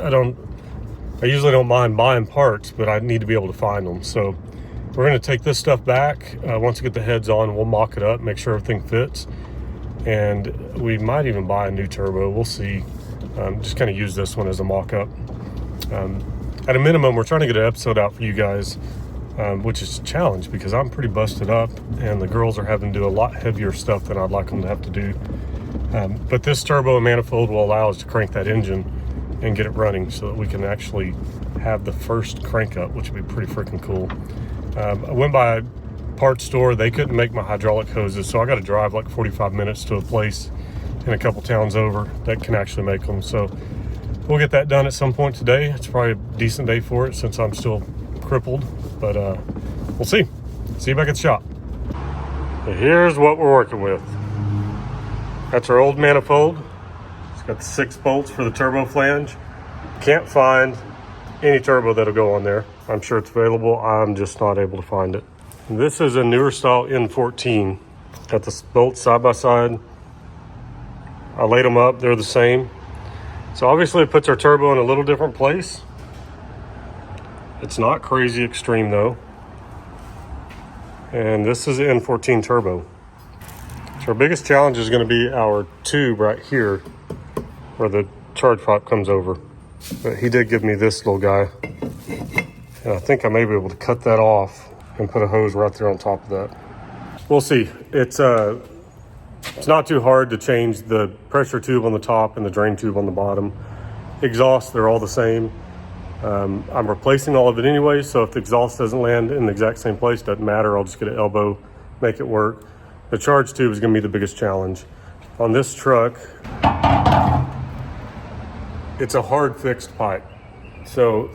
I usually don't mind buying parts, but I need to be able to find them. So we're going to take this stuff back. Once we get the heads on, we'll mock it up, make sure everything fits. And we might even buy a new turbo. We'll see. Just kind of use this one as a mock-up. At a minimum, we're trying to get an episode out for you guys, which is a challenge because I'm pretty busted up and the girls are having to do a lot heavier stuff than I'd like them to have to do. But this turbo and manifold will allow us to crank that engine and get it running so that we can actually have the first crank up, which would be pretty freaking cool. I went by a parts store. They couldn't make my hydraulic hoses, so I got to drive like 45 minutes to a place in a couple towns over that can actually make them. So we'll get that done at some point today. It's probably a decent day for it since I'm still crippled, but we'll see. See you back at the shop. Here's what we're working with. That's our old manifold. It's got the 6 bolts for the turbo flange. Can't find any turbo that'll go on there. I'm sure it's available. I'm just not able to find it. This is a newer style N14. Got the bolts side by side. I laid them up. They're the same. So obviously it puts our turbo in a little different place. It's not crazy extreme though. And this is the N14 turbo. So our biggest challenge is going to be our tube right here where the charge pipe comes over. But he did give me this little guy. And I think I may be able to cut that off and put a hose right there on top of that. We'll see. It's not too hard to change the pressure tube on the top and the drain tube on the bottom. Exhaust, they're all the same. I'm replacing all of it anyway, so if the exhaust doesn't land in the exact same place, doesn't matter. I'll just get an elbow, make it work. The charge tube is going to be the biggest challenge. On this truck, it's a hard fixed pipe. So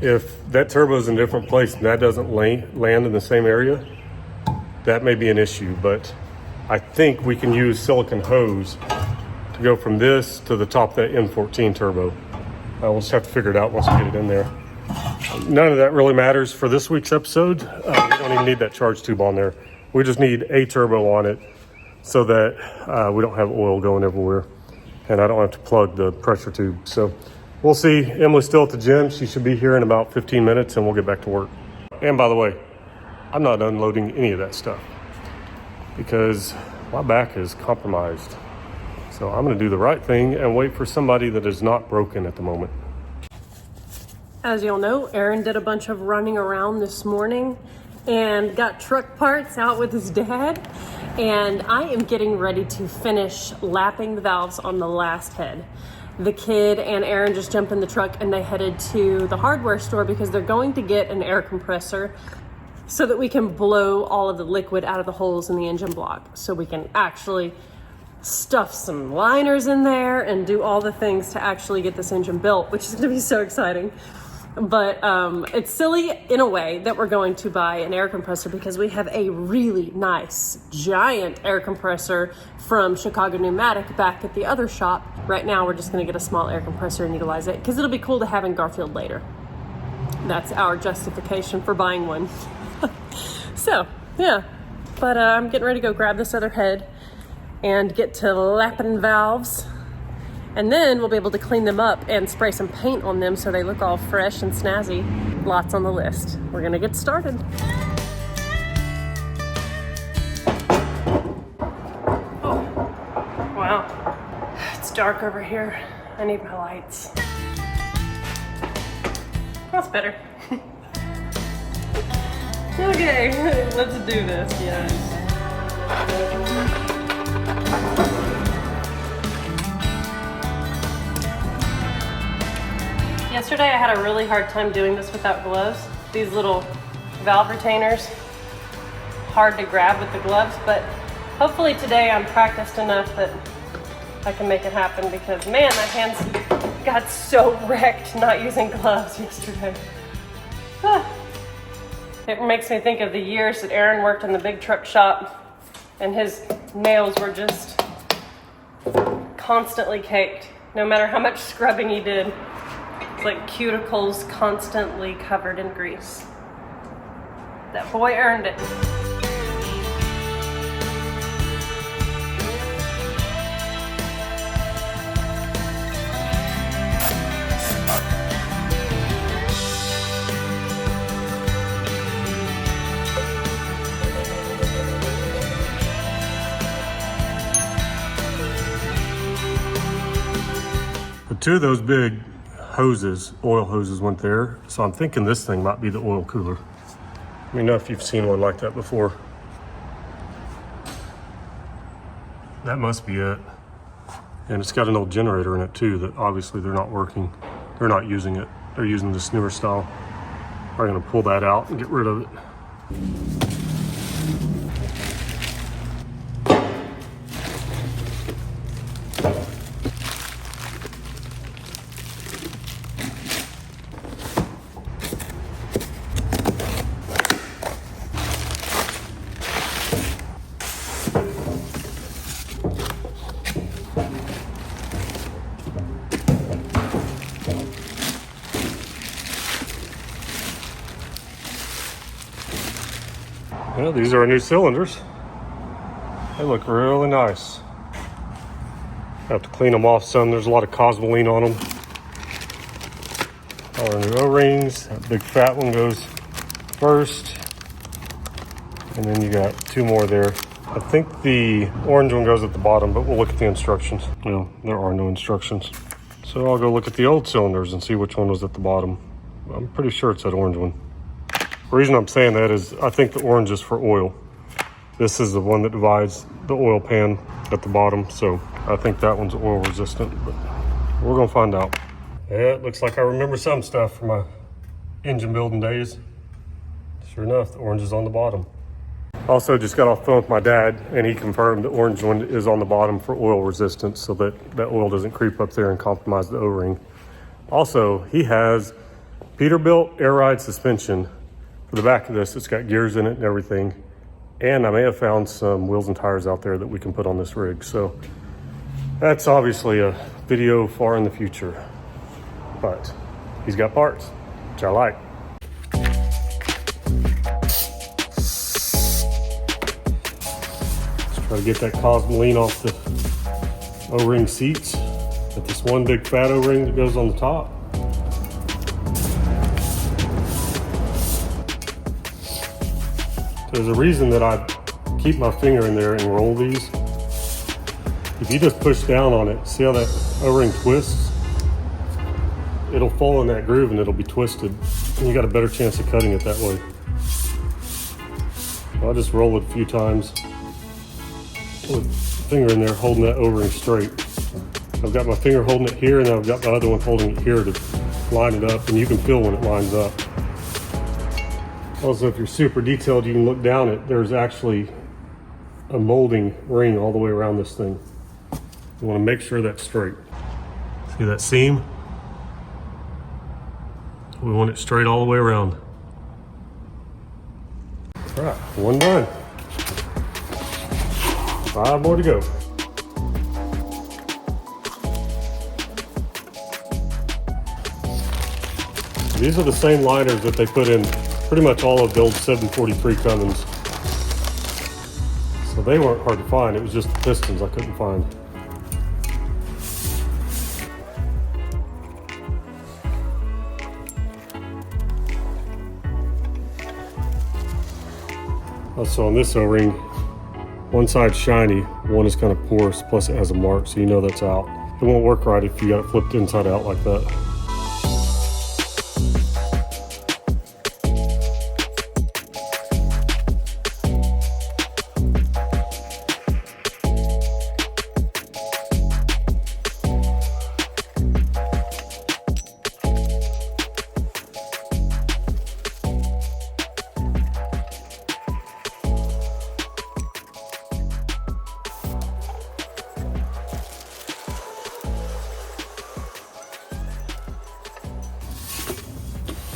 if that turbo is in a different place and that doesn't land in the same area, that may be an issue. But I think we can use silicone hose to go from this to the top of that N14 turbo. We'll just have to figure it out once we get it in there. None of that really matters for this week's episode. We don't even need that charge tube on there. We just need a turbo on it so that we don't have oil going everywhere and I don't have to plug the pressure tube. So we'll see. Emily's still at the gym. She should be here in about 15 minutes and we'll get back to work. And by the way, I'm not unloading any of that stuff because my back is compromised. So I'm going to do the right thing and wait for somebody that is not broken at the moment. As you'll know, Aaron did a bunch of running around this morning and got truck parts out with his dad. And I am getting ready to finish lapping the valves on the last head. The kid and Aaron just jumped in the truck and they headed to the hardware store because they're going to get an air compressor so that we can blow all of the liquid out of the holes in the engine block so we can actually stuff some liners in there and do all the things to actually get this engine built, which is going to be so exciting. But it's silly in a way that we're going to buy an air compressor because we have a really nice giant air compressor from Chicago Pneumatic back at the other shop. Right now we're just going to get a small air compressor and utilize it because it'll be cool to have in Garfield later. That's our justification for buying one. So yeah, but I'm getting ready to go grab this other head and get to lapping valves. And then we'll be able to clean them up and spray some paint on them so they look all fresh and snazzy. Lots on the list. We're gonna get started. dark over here. I need my lights. That's better. Okay, let's do this, guys. Yesterday I had a really hard time doing this without gloves. These little valve retainers, hard to grab with the gloves, but hopefully today I'm practiced enough that I can make it happen because man, my hands got so wrecked not using gloves yesterday. It makes me think of the years that Aaron worked in the big truck shop and his nails were just constantly caked. No matter how much scrubbing he did, it's like cuticles constantly covered in grease. That boy earned it. Two of those big hoses, oil hoses, went there. So I'm thinking this thing might be the oil cooler. Let me know if you've seen one like that before. That must be it. And it's got an old generator in it too that obviously they're not working. They're not using it. They're using this newer style. I'm gonna pull that out and get rid of it. Well, these are our new cylinders. They look really nice. Have to clean them off some. There's a lot of cosmoline on them. All our new O-rings. That big fat one goes first. And then you got two more there. I think the orange one goes at the bottom, but we'll look at the instructions. No, there are no instructions. So I'll go look at the old cylinders and see which one was at the bottom. I'm pretty sure it's that orange one. The reason I'm saying that is I think the orange is for oil. This is the one that divides the oil pan at the bottom, so I think that one's oil resistant, but we're gonna find out. Yeah, it looks like I remember some stuff from my engine building days. Sure enough, the orange is on the bottom. Also just got off the phone with my dad and he confirmed the orange one is on the bottom for oil resistance so that that oil doesn't creep up there and compromise the O-ring. Also, he has Peterbilt air ride suspension. For the back of this, it's got gears in it and everything. And I may have found some wheels and tires out there that we can put on this rig. So that's obviously a video far in the future, but he's got parts, which I like. Let's try to get that cosmoline off the O-ring seats. Got this one big fat O-ring that goes on the top. There's a reason that I keep my finger in there and roll these. If you just push down on it, see how that O-ring twists? It'll fall in that groove and it'll be twisted. And you got a better chance of cutting it that way. So I'll just roll it a few times with the finger in there holding that O-ring straight. I've got my finger holding it here and I've got my other one holding it here to line it up, and you can feel when it lines up. Also, if you're super detailed, you can look down it. There's actually a molding ring all the way around this thing. You want to make sure that's straight. See that seam? We want it straight all the way around. All right, one done. 5 more to go. These are the same liners that they put in pretty much all of the old 743 Cummins. So they weren't hard to find, it was just the pistons I couldn't find. Also on this O-ring, one side's shiny, one is kind of porous, plus it has a mark, so you know that's out. It won't work right if you got it flipped inside out like that.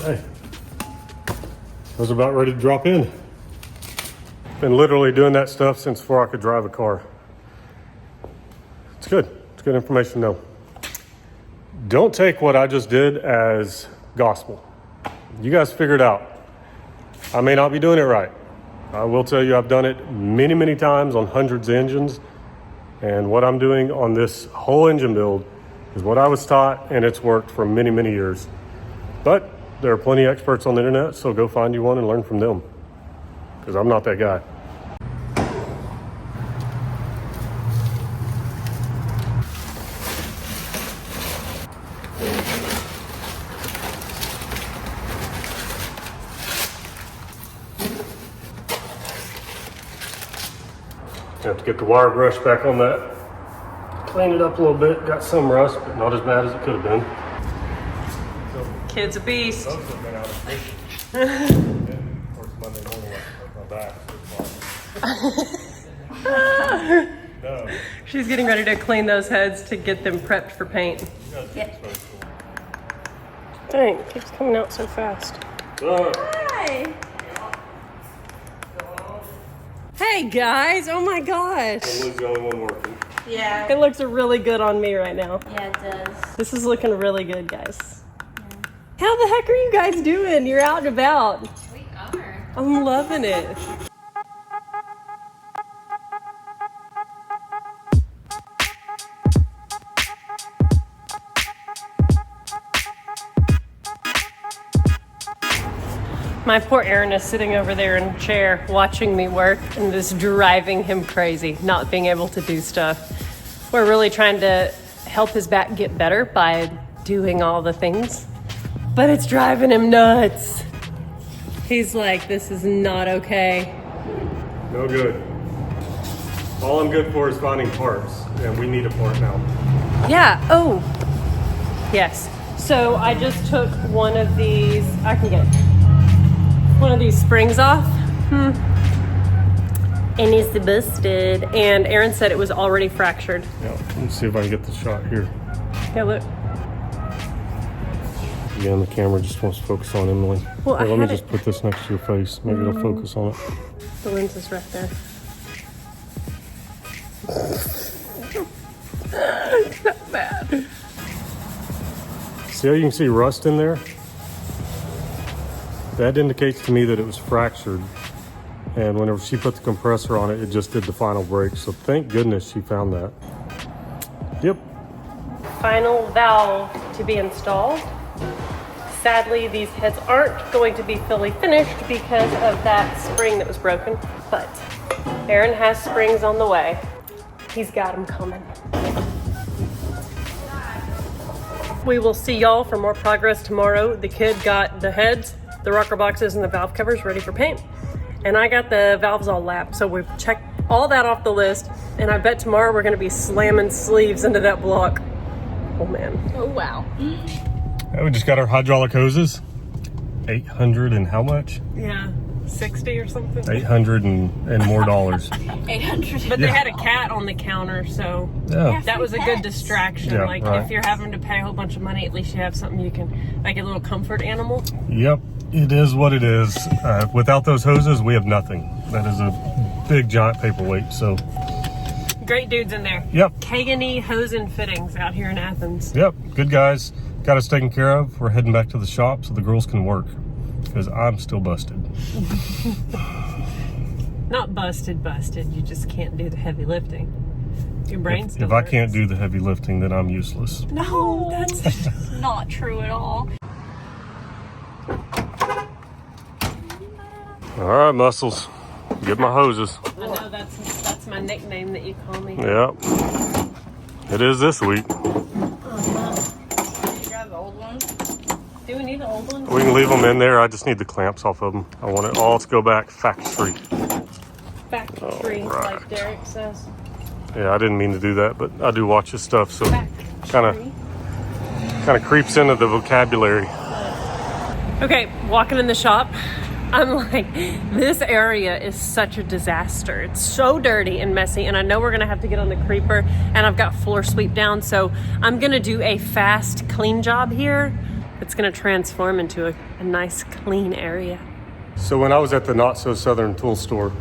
Hey, I was about ready to drop in. Been literally doing that stuff since before I could drive a car. It's good. It's good information to know. Don't take what I just did as gospel. You guys figure it out. I may not be doing it right. I will tell you I've done it many, many times on hundreds of engines. And what I'm doing on this whole engine build is what I was taught, and it's worked for many, many years. But there are plenty of experts on the internet, so go find you one and learn from them. Because I'm not that guy. Have to get the wire brush back on that. Clean it up a little bit. Got some rust, but not as bad as it could have been. Kid's a beast. Of course, Monday morning I my back. No. She's getting ready to clean those heads to get them prepped for paint. Yep. Dang, it keeps coming out so fast. Hi. Hey guys, oh my gosh. Emily's the only one working. Yeah. It looks really good on me right now. Yeah, it does. This is looking really good, guys. How the heck are you guys doing? You're out and about. We are. I'm loving it. My poor Aaron is sitting over there in a chair watching me work, and this is driving him crazy, not being able to do stuff. We're really trying to help his back get better by doing all the things, but it's driving him nuts. He's like, this is not okay. No good. All I'm good for is finding parts, and we need a part now. Yeah, oh, yes. So I just took one of these, I can get one of these springs off. And it's busted. And Aaron said it was already fractured. Yeah, let me see if I can get the shot here. Yeah, look. Again, the camera just wants to focus on Emily. Well, Here, I let me had just it- put this next to your face. Maybe it'll focus on it. The lens is right there. It's not bad. See how you can see rust in there? That indicates to me that it was fractured. And whenever she put the compressor on it, it just did the final break. So thank goodness she found that. Yep. Final valve to be installed. Sadly, these heads aren't going to be fully finished because of that spring that was broken, but Aaron has springs on the way. He's got them coming. We will see y'all for more progress tomorrow. The kid got the heads, the rocker boxes, and the valve covers ready for paint. And I got the valves all lapped, so we've checked all that off the list. And I bet tomorrow we're gonna be slamming sleeves into that block. Oh man. Oh, wow. We just got our hydraulic hoses. 800 and how much? Yeah, 60 or something. 800 and more dollars. 800. But they had a cat on the counter, so Yeah. that was a good distraction. Yeah, Like right. if you're having to pay a whole bunch of money, at least you have something you can, like a little comfort animal. Yep. It is what it is. Without those hoses, we have nothing. That is a big giant paperweight. So, Great dudes in there. yep. Kagani Hose and Fittings out here in Athens. Yep. Good guys. Got us taken care of. We're heading back to the shop so the girls can work because I'm still busted. Not busted, you just can't do the heavy lifting. Your brain still If I works. can't do the heavy lifting, then I'm useless. No, that's Not true at all. All right, muscles. Get my hoses. I know that's my nickname that you call me. Yep. It is this week. Grab the old ones. Do we need the old ones? We can leave them in there. I just need the clamps off of them. I want it all to go back factory. Factory, Alright. like Derek says. Yeah, I didn't mean to do that, but I do watch his stuff, so Factory. kind of creeps into the vocabulary. Okay, walking in the shop, I'm like, this area is such a disaster. It's so dirty and messy, and I know we're gonna have to get on the creeper, and I've got floor sweep down, so I'm gonna do a fast clean job here. It's gonna transform into a nice clean area. So when I was at the Not So Southern tool store,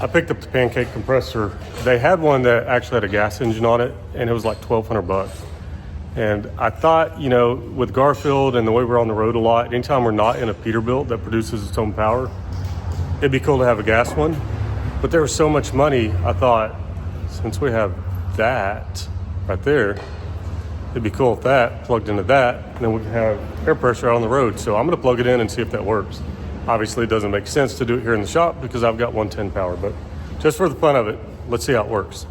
I picked up the pancake compressor. They had one that actually had a gas engine on it, and it was like $1,200. And I thought, you know, with Garfield and the way we're on the road a lot, anytime we're not in a Peterbilt that produces its own power, it'd be cool to have a gas one. But there was so much money, I thought, since we have that right there, it'd be cool if that plugged into that, and then we can have air pressure out on the road. So I'm gonna plug it in and see if that works. Obviously, it doesn't make sense to do it here in the shop because I've got 110 power, but just for the fun of it, let's see how it works.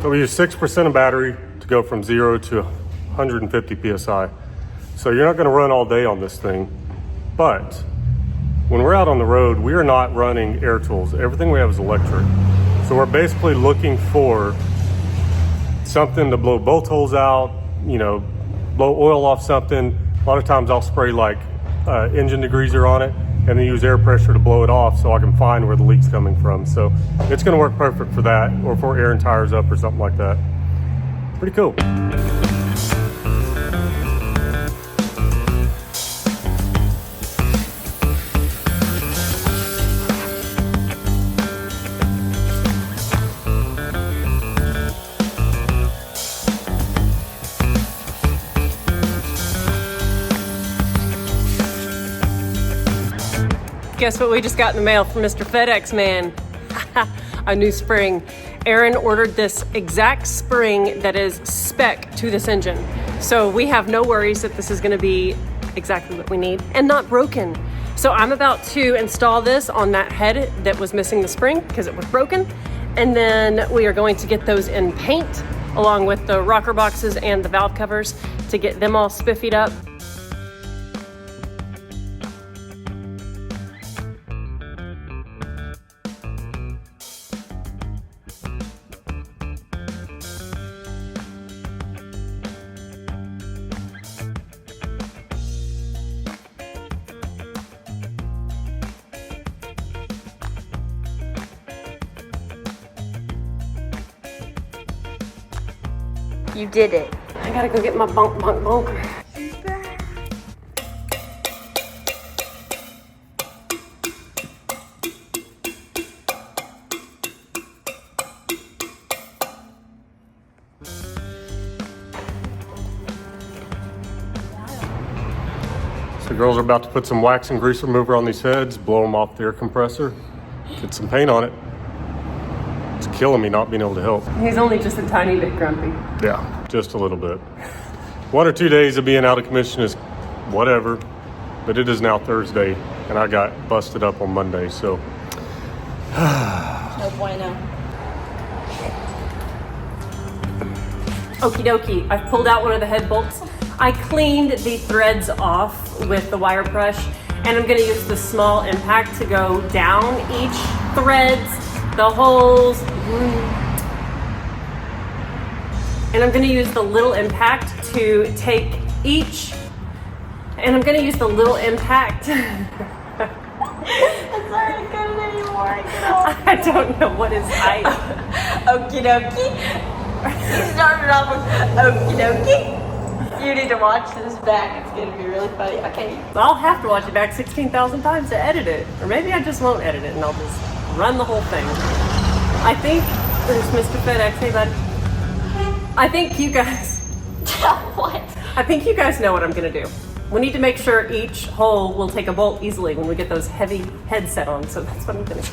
So we use 6% of battery to go from 0 to 150 PSI. So you're not gonna run all day on this thing, but when we're out on the road, we are not running air tools. Everything we have is electric. So we're basically looking for something to blow bolt holes out, you know, blow oil off something. A lot of times I'll spray like engine degreaser on it and then use air pressure to blow it off so I can find where the leak's coming from. So it's gonna work perfect for that, or for airing tires up or something like that. Pretty cool. Guess what we just got in the mail from Mr. FedEx man? A new spring. Aaron ordered this exact spring that is spec to this engine. So we have no worries that this is gonna be exactly what we need and not broken. So I'm about to install this on that head that was missing the spring because it was broken. And then we are going to get those in paint along with the rocker boxes and the valve covers to get them all spiffied up. You did it. I gotta go get my bunker. So girls are about to put some wax and grease remover on these heads, blow them off the air compressor, get some paint on it. It's killing me not being able to help. He's only just a tiny bit grumpy. Yeah, just a little bit. 1 or 2 days of being out of commission is whatever, but it is now Thursday, and I got busted up on Monday, so. No bueno. Okie dokie, I've pulled out one of the head bolts. I cleaned the threads off with the wire brush, and I'm gonna use the small impact to go down each threads, the holes, and I'm gonna use the little impact to take each, and I'm gonna use the little impact. It's not good anymore. I don't know what is height. Okie dokie. He started off with okie dokie. You need to watch this back. It's gonna be really funny. Okay. I'll have to watch it back 16,000 times to edit it. Or maybe I just won't edit it and I'll just run the whole thing. I think there's Mr. FedEx. Hey, bud. I think you guys... What? I think you guys know what I'm gonna do. We need to make sure each hole will take a bolt easily when we get those heavy headset on. So that's what I'm gonna do.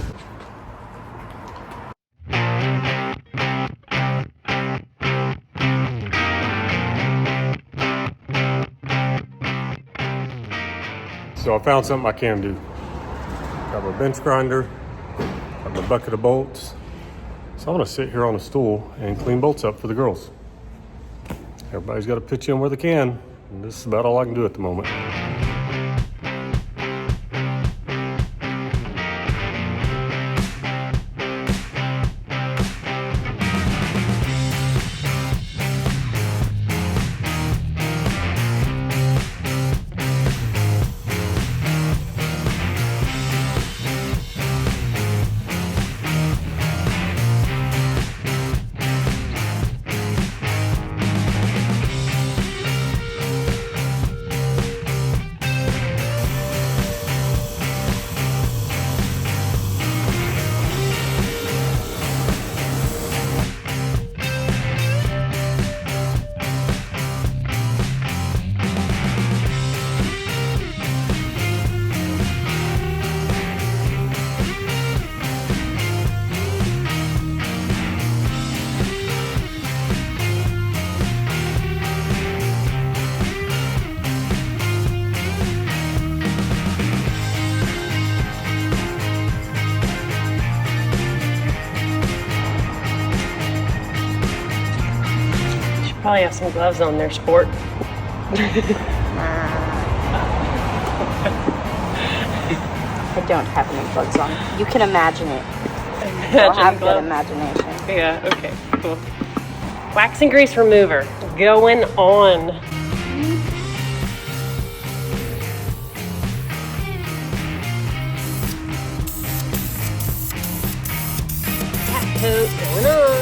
So I found something I can do. Got my bench grinder, got my bucket of bolts. So I'm gonna sit here on a stool and clean bolts up for the girls. Everybody's got to pitch in where they can. And this is about all I can do at the moment. Probably have some gloves on there, sport. I don't have any gloves on. You can imagine it. I'll have good imagination. Yeah, okay, cool. Wax and grease remover going on. That coat going on.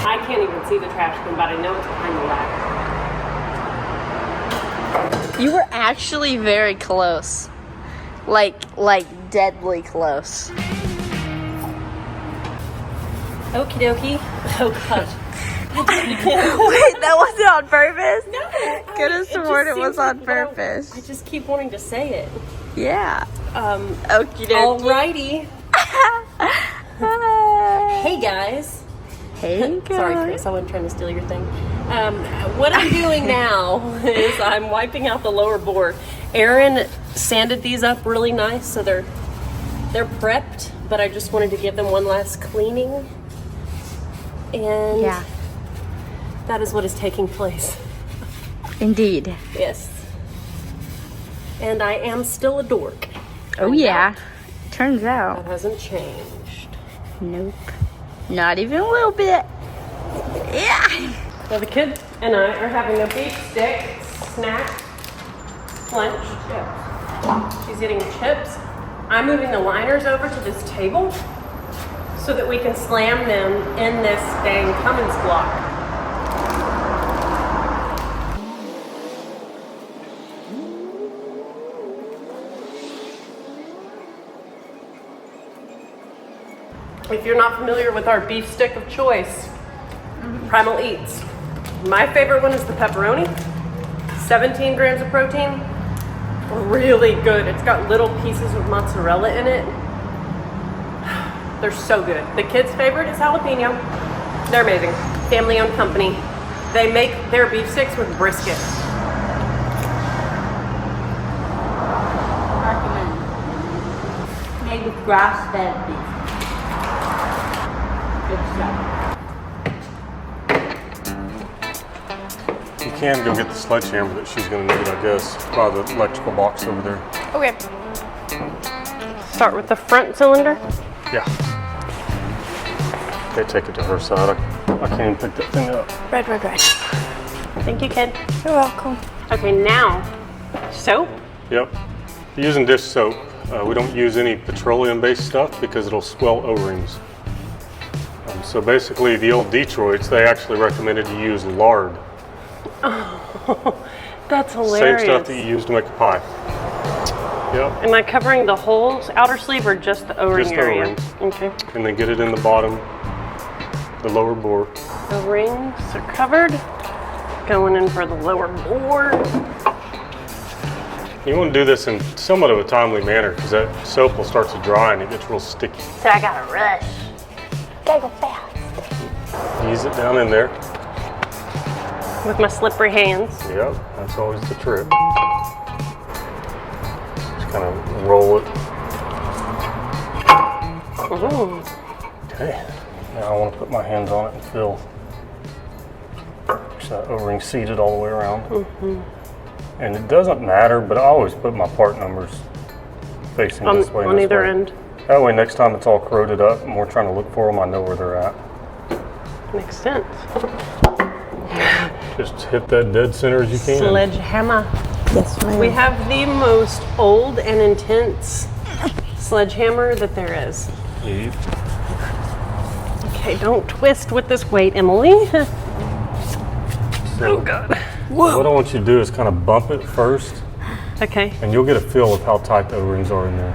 I can't even see the trash can, but I know it's behind the ladder. You were actually very close. Like deadly close. Okie dokie. Oh gosh. Wait, that wasn't on purpose? No. Could have sworn it was on purpose. I just keep wanting to say it. Yeah. Okie dokie. Alrighty. Hey guys. Hey guys. Sorry, Chris, I wasn't trying to steal your thing. What I'm doing now is I'm wiping out the lower bore. Aaron sanded these up really nice, so they're prepped, but I just wanted to give them one last cleaning. And Yeah. that is what is taking place. Indeed. Yes. And I am still a dork. Oh yeah. Turns That out. hasn't changed. Nope. Not even a little bit. Yeah. So the kid and I are having a beef stick snack lunch. She's eating chips. I'm moving the liners over to this table so that we can slam them in this dang Cummins block. If you're not familiar with our beef stick of choice, Primal Eats. My favorite one is the pepperoni. 17 grams of protein. Really good. It's got little pieces of mozzarella in it. They're so good. The kids' favorite is jalapeno. They're amazing. Family-owned company. They make their beef sticks with brisket. Recommend. Made with grass-fed beef. Good stuff. You can go get the sledgehammer that she's going to need, I guess, by the electrical box over there. Okay. Start with the front cylinder. Yeah. Okay, take it to her side. I can't even pick that thing up. Red. Thank you, kid. You're welcome. Okay, now, soap. Yep. Using dish soap. We don't use any petroleum-based stuff because it'll swell O-rings. So basically, the old Detroits, they actually recommended you use lard. Oh, that's hilarious. Same stuff that you use to make a pie. Yep. Am I covering the whole outer sleeve or just the O-ring Just the area? O-rings. Okay. And then get it in the bottom, the lower bore. The rings are covered. Going in for the lower bore. You want to do this in somewhat of a timely manner because that soap will start to dry and it gets real sticky. So I gotta rush. Gotta go fast. Ease it down in there. With my slippery hands. Yep, that's always the trick. Just kind of roll it. Ooh. Okay, now I want to put my hands on it and feel that O-ring seated all the way around. And it doesn't matter, but I always put my part numbers facing this way. On either end. That way, next time it's all corroded up and we're trying to look for them, I know where they're at. Makes sense. Just hit that dead center as you can. Sledgehammer. Yes, ma'am. We have the most old and intense sledgehammer that there is. Yep. Okay, don't twist with this weight, Emily. Oh God. What I want you to do is kind of bump it first, Okay. and you'll get a feel of how tight the O-rings are in there.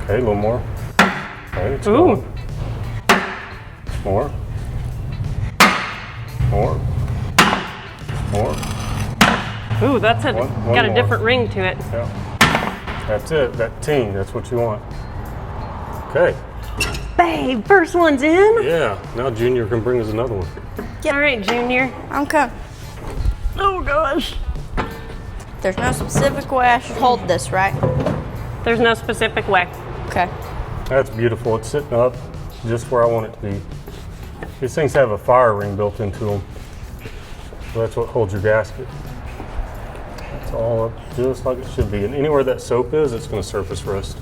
Okay, a little more. Okay, it's going. More. More. Ooh, that's One got a more. different ring to it. Yeah. That's it. That ting. That's what you want. Okay. Babe, first one's in. Yeah. Now Junior can bring us another one. All right, Junior. I'm coming. Oh gosh. There's no specific way I should hold this, right? There's no specific way. Okay. That's beautiful. It's sitting up just where I want it to be. These things have a fire ring built into them. So that's what holds your gasket. It's all up just like it should be. And anywhere that soap is, it's going to surface rust.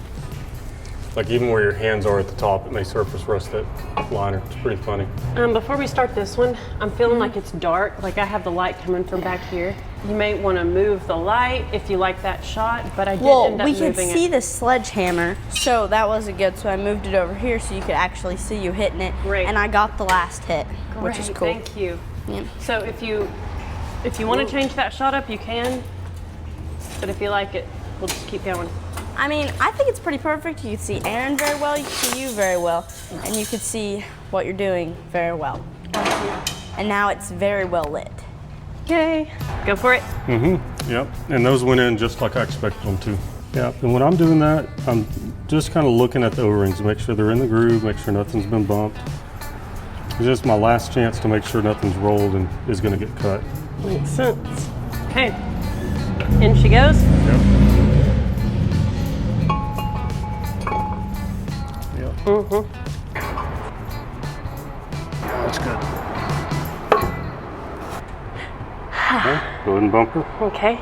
Like even where your hands are at the top, it may surface rust that liner. It's pretty funny. Before we start this one, I'm feeling like it's dark. Like I have the light coming from back here. You may want to move the light if you like that shot, but I did end up we moving could see it. the sledgehammer, so that wasn't good. So I moved it over here so you could actually see you hitting it. Great. And I got the last hit, which is Great, cool. Thank you. Yeah. So if you want to change that shot up, you can. But if you like it, we'll just keep going. I mean, I think it's pretty perfect. You can see Aaron very well, you can see you very well, and you can see what you're doing very well. And now it's very well lit. Yay. Go for it. Yep. And those went in just like I expected them to. Yeah. And when I'm doing that, I'm just kind of looking at the O-rings, make sure they're in the groove, make sure nothing's been bumped. It's just my last chance to make sure nothing's rolled and is going to get cut. Makes sense. Okay. In she goes. Yep. That's good. Okay, go ahead and bump her. Okay.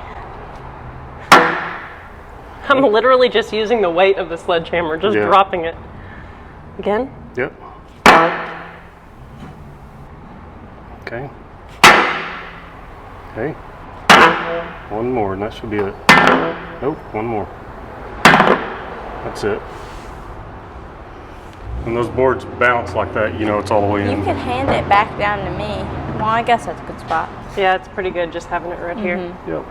I'm literally just using the weight of the sledgehammer, just Yeah. dropping it. Again? Yep. Okay. Okay. One more, and that should be it. Nope, one more. That's it. When those boards bounce like that, you know it's all the way in. You can hand it back down to me. Well, I guess that's a good spot. Yeah, it's pretty good just having it right here. Yep.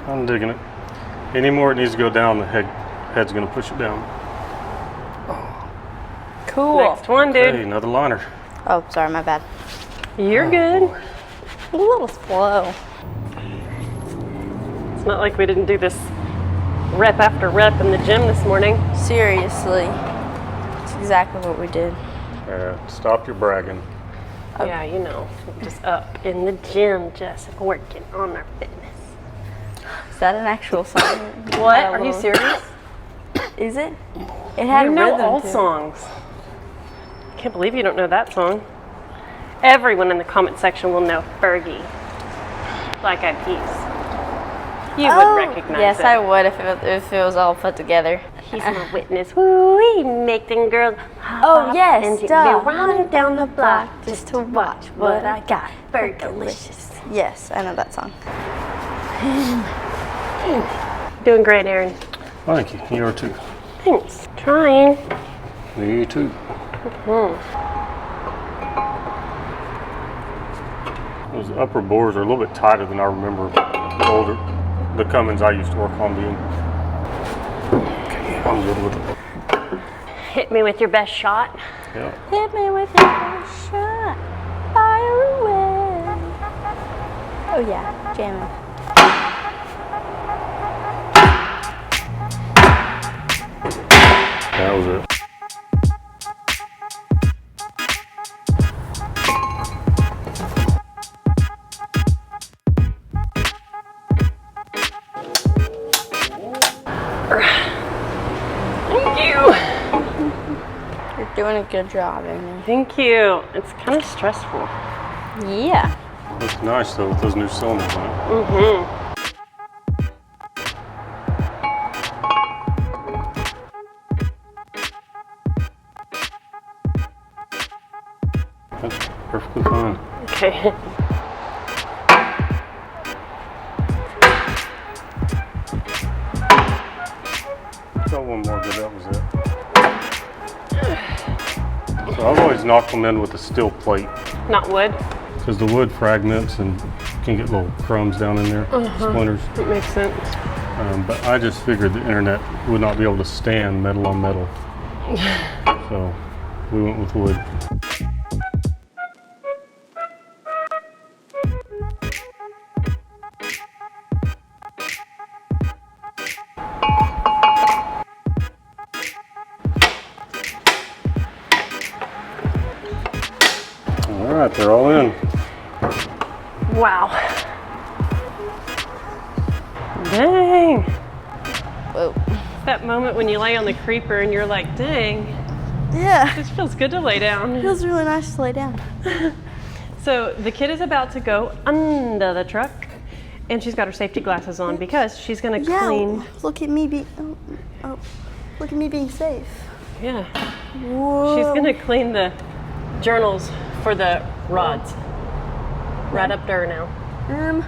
I'm digging it. Any more it needs to go down, the head's gonna push it down. Cool. Next one, dude. Hey, another liner. Oh, sorry, my bad. You're good. A little slow. It's not like we didn't do this rep after rep in the gym this morning. Seriously. That's exactly what we did. Stop your bragging. Yeah, you know, just up in the gym, just working on our fitness. Is that an actual song? What? Are you serious? Is it? It had You know rhythm all to it. songs. Can't believe you don't know that song. Everyone in the comment section will know Fergie, Black Eyed Peas. You would recognize yes, it. I would if it was all put together. He's my witness. Woo-wee, make them girls hop Oh, up yes, and duh. be running down the block just to watch what I got. Fergalicious. Yes, I know that song. Doing great, Aaron. Thank you. You are too. Thanks. Trying. Me too. Those upper bores are a little bit tighter than I remember older. The Cummins I used to work on being. Okay, I'm good with it. Hit me with your best shot. Yeah. Hit me with your shot. Fire away. Oh yeah, jamming. That was it. Thank you. You're doing a good job, Amy. Thank you. It's kind of stressful. Yeah. Looks nice though with those new cylinders on it. That's perfectly fine. Okay. Got one more, but that was it. So I've always knocked them in with a steel plate Not wood. because the wood fragments and can get little crumbs down in there, splinters. That makes sense. But I just figured the internet would not be able to stand metal on metal. So we went with wood. All right, they're all in. Wow. Dang. Whoa. That moment when you lay on the creeper and you're like, dang, Yeah. this feels good to lay down. Feels really nice to lay down. So the kid is about to go under the truck and she's got her safety glasses on because she's gonna clean. Look at me look at me being safe. Yeah. Whoa. She's gonna clean the journals for the rods. Right up there now. I'm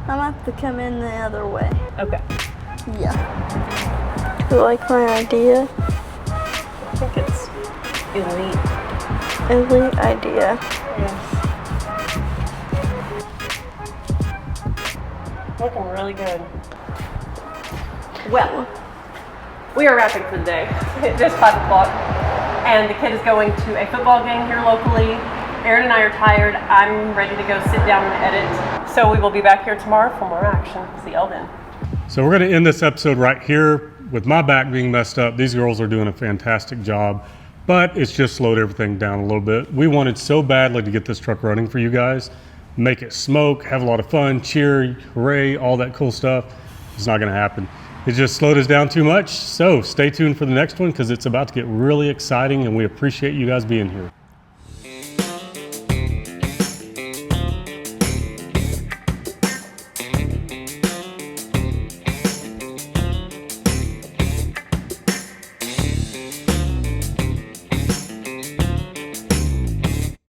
gonna have to come in the other way. Okay. Yeah. Do you like my idea? I think it's elite. Elite idea. Yes. Looking really good. Well, we are wrapping for the day. It is 5 o'clock, and the kid is going to a football game here locally. Aaron and I are tired. I'm ready to go sit down and edit. So we will be back here tomorrow for more action. See y'all then. So we're going to end this episode right here with my back being messed up. These girls are doing a fantastic job, but it's just slowed everything down a little bit. We wanted so badly to get this truck running for you guys, make it smoke, have a lot of fun, cheer, hooray, all that cool stuff. It's not going to happen. It just slowed us down too much. So stay tuned for the next one because it's about to get really exciting and we appreciate you guys being here.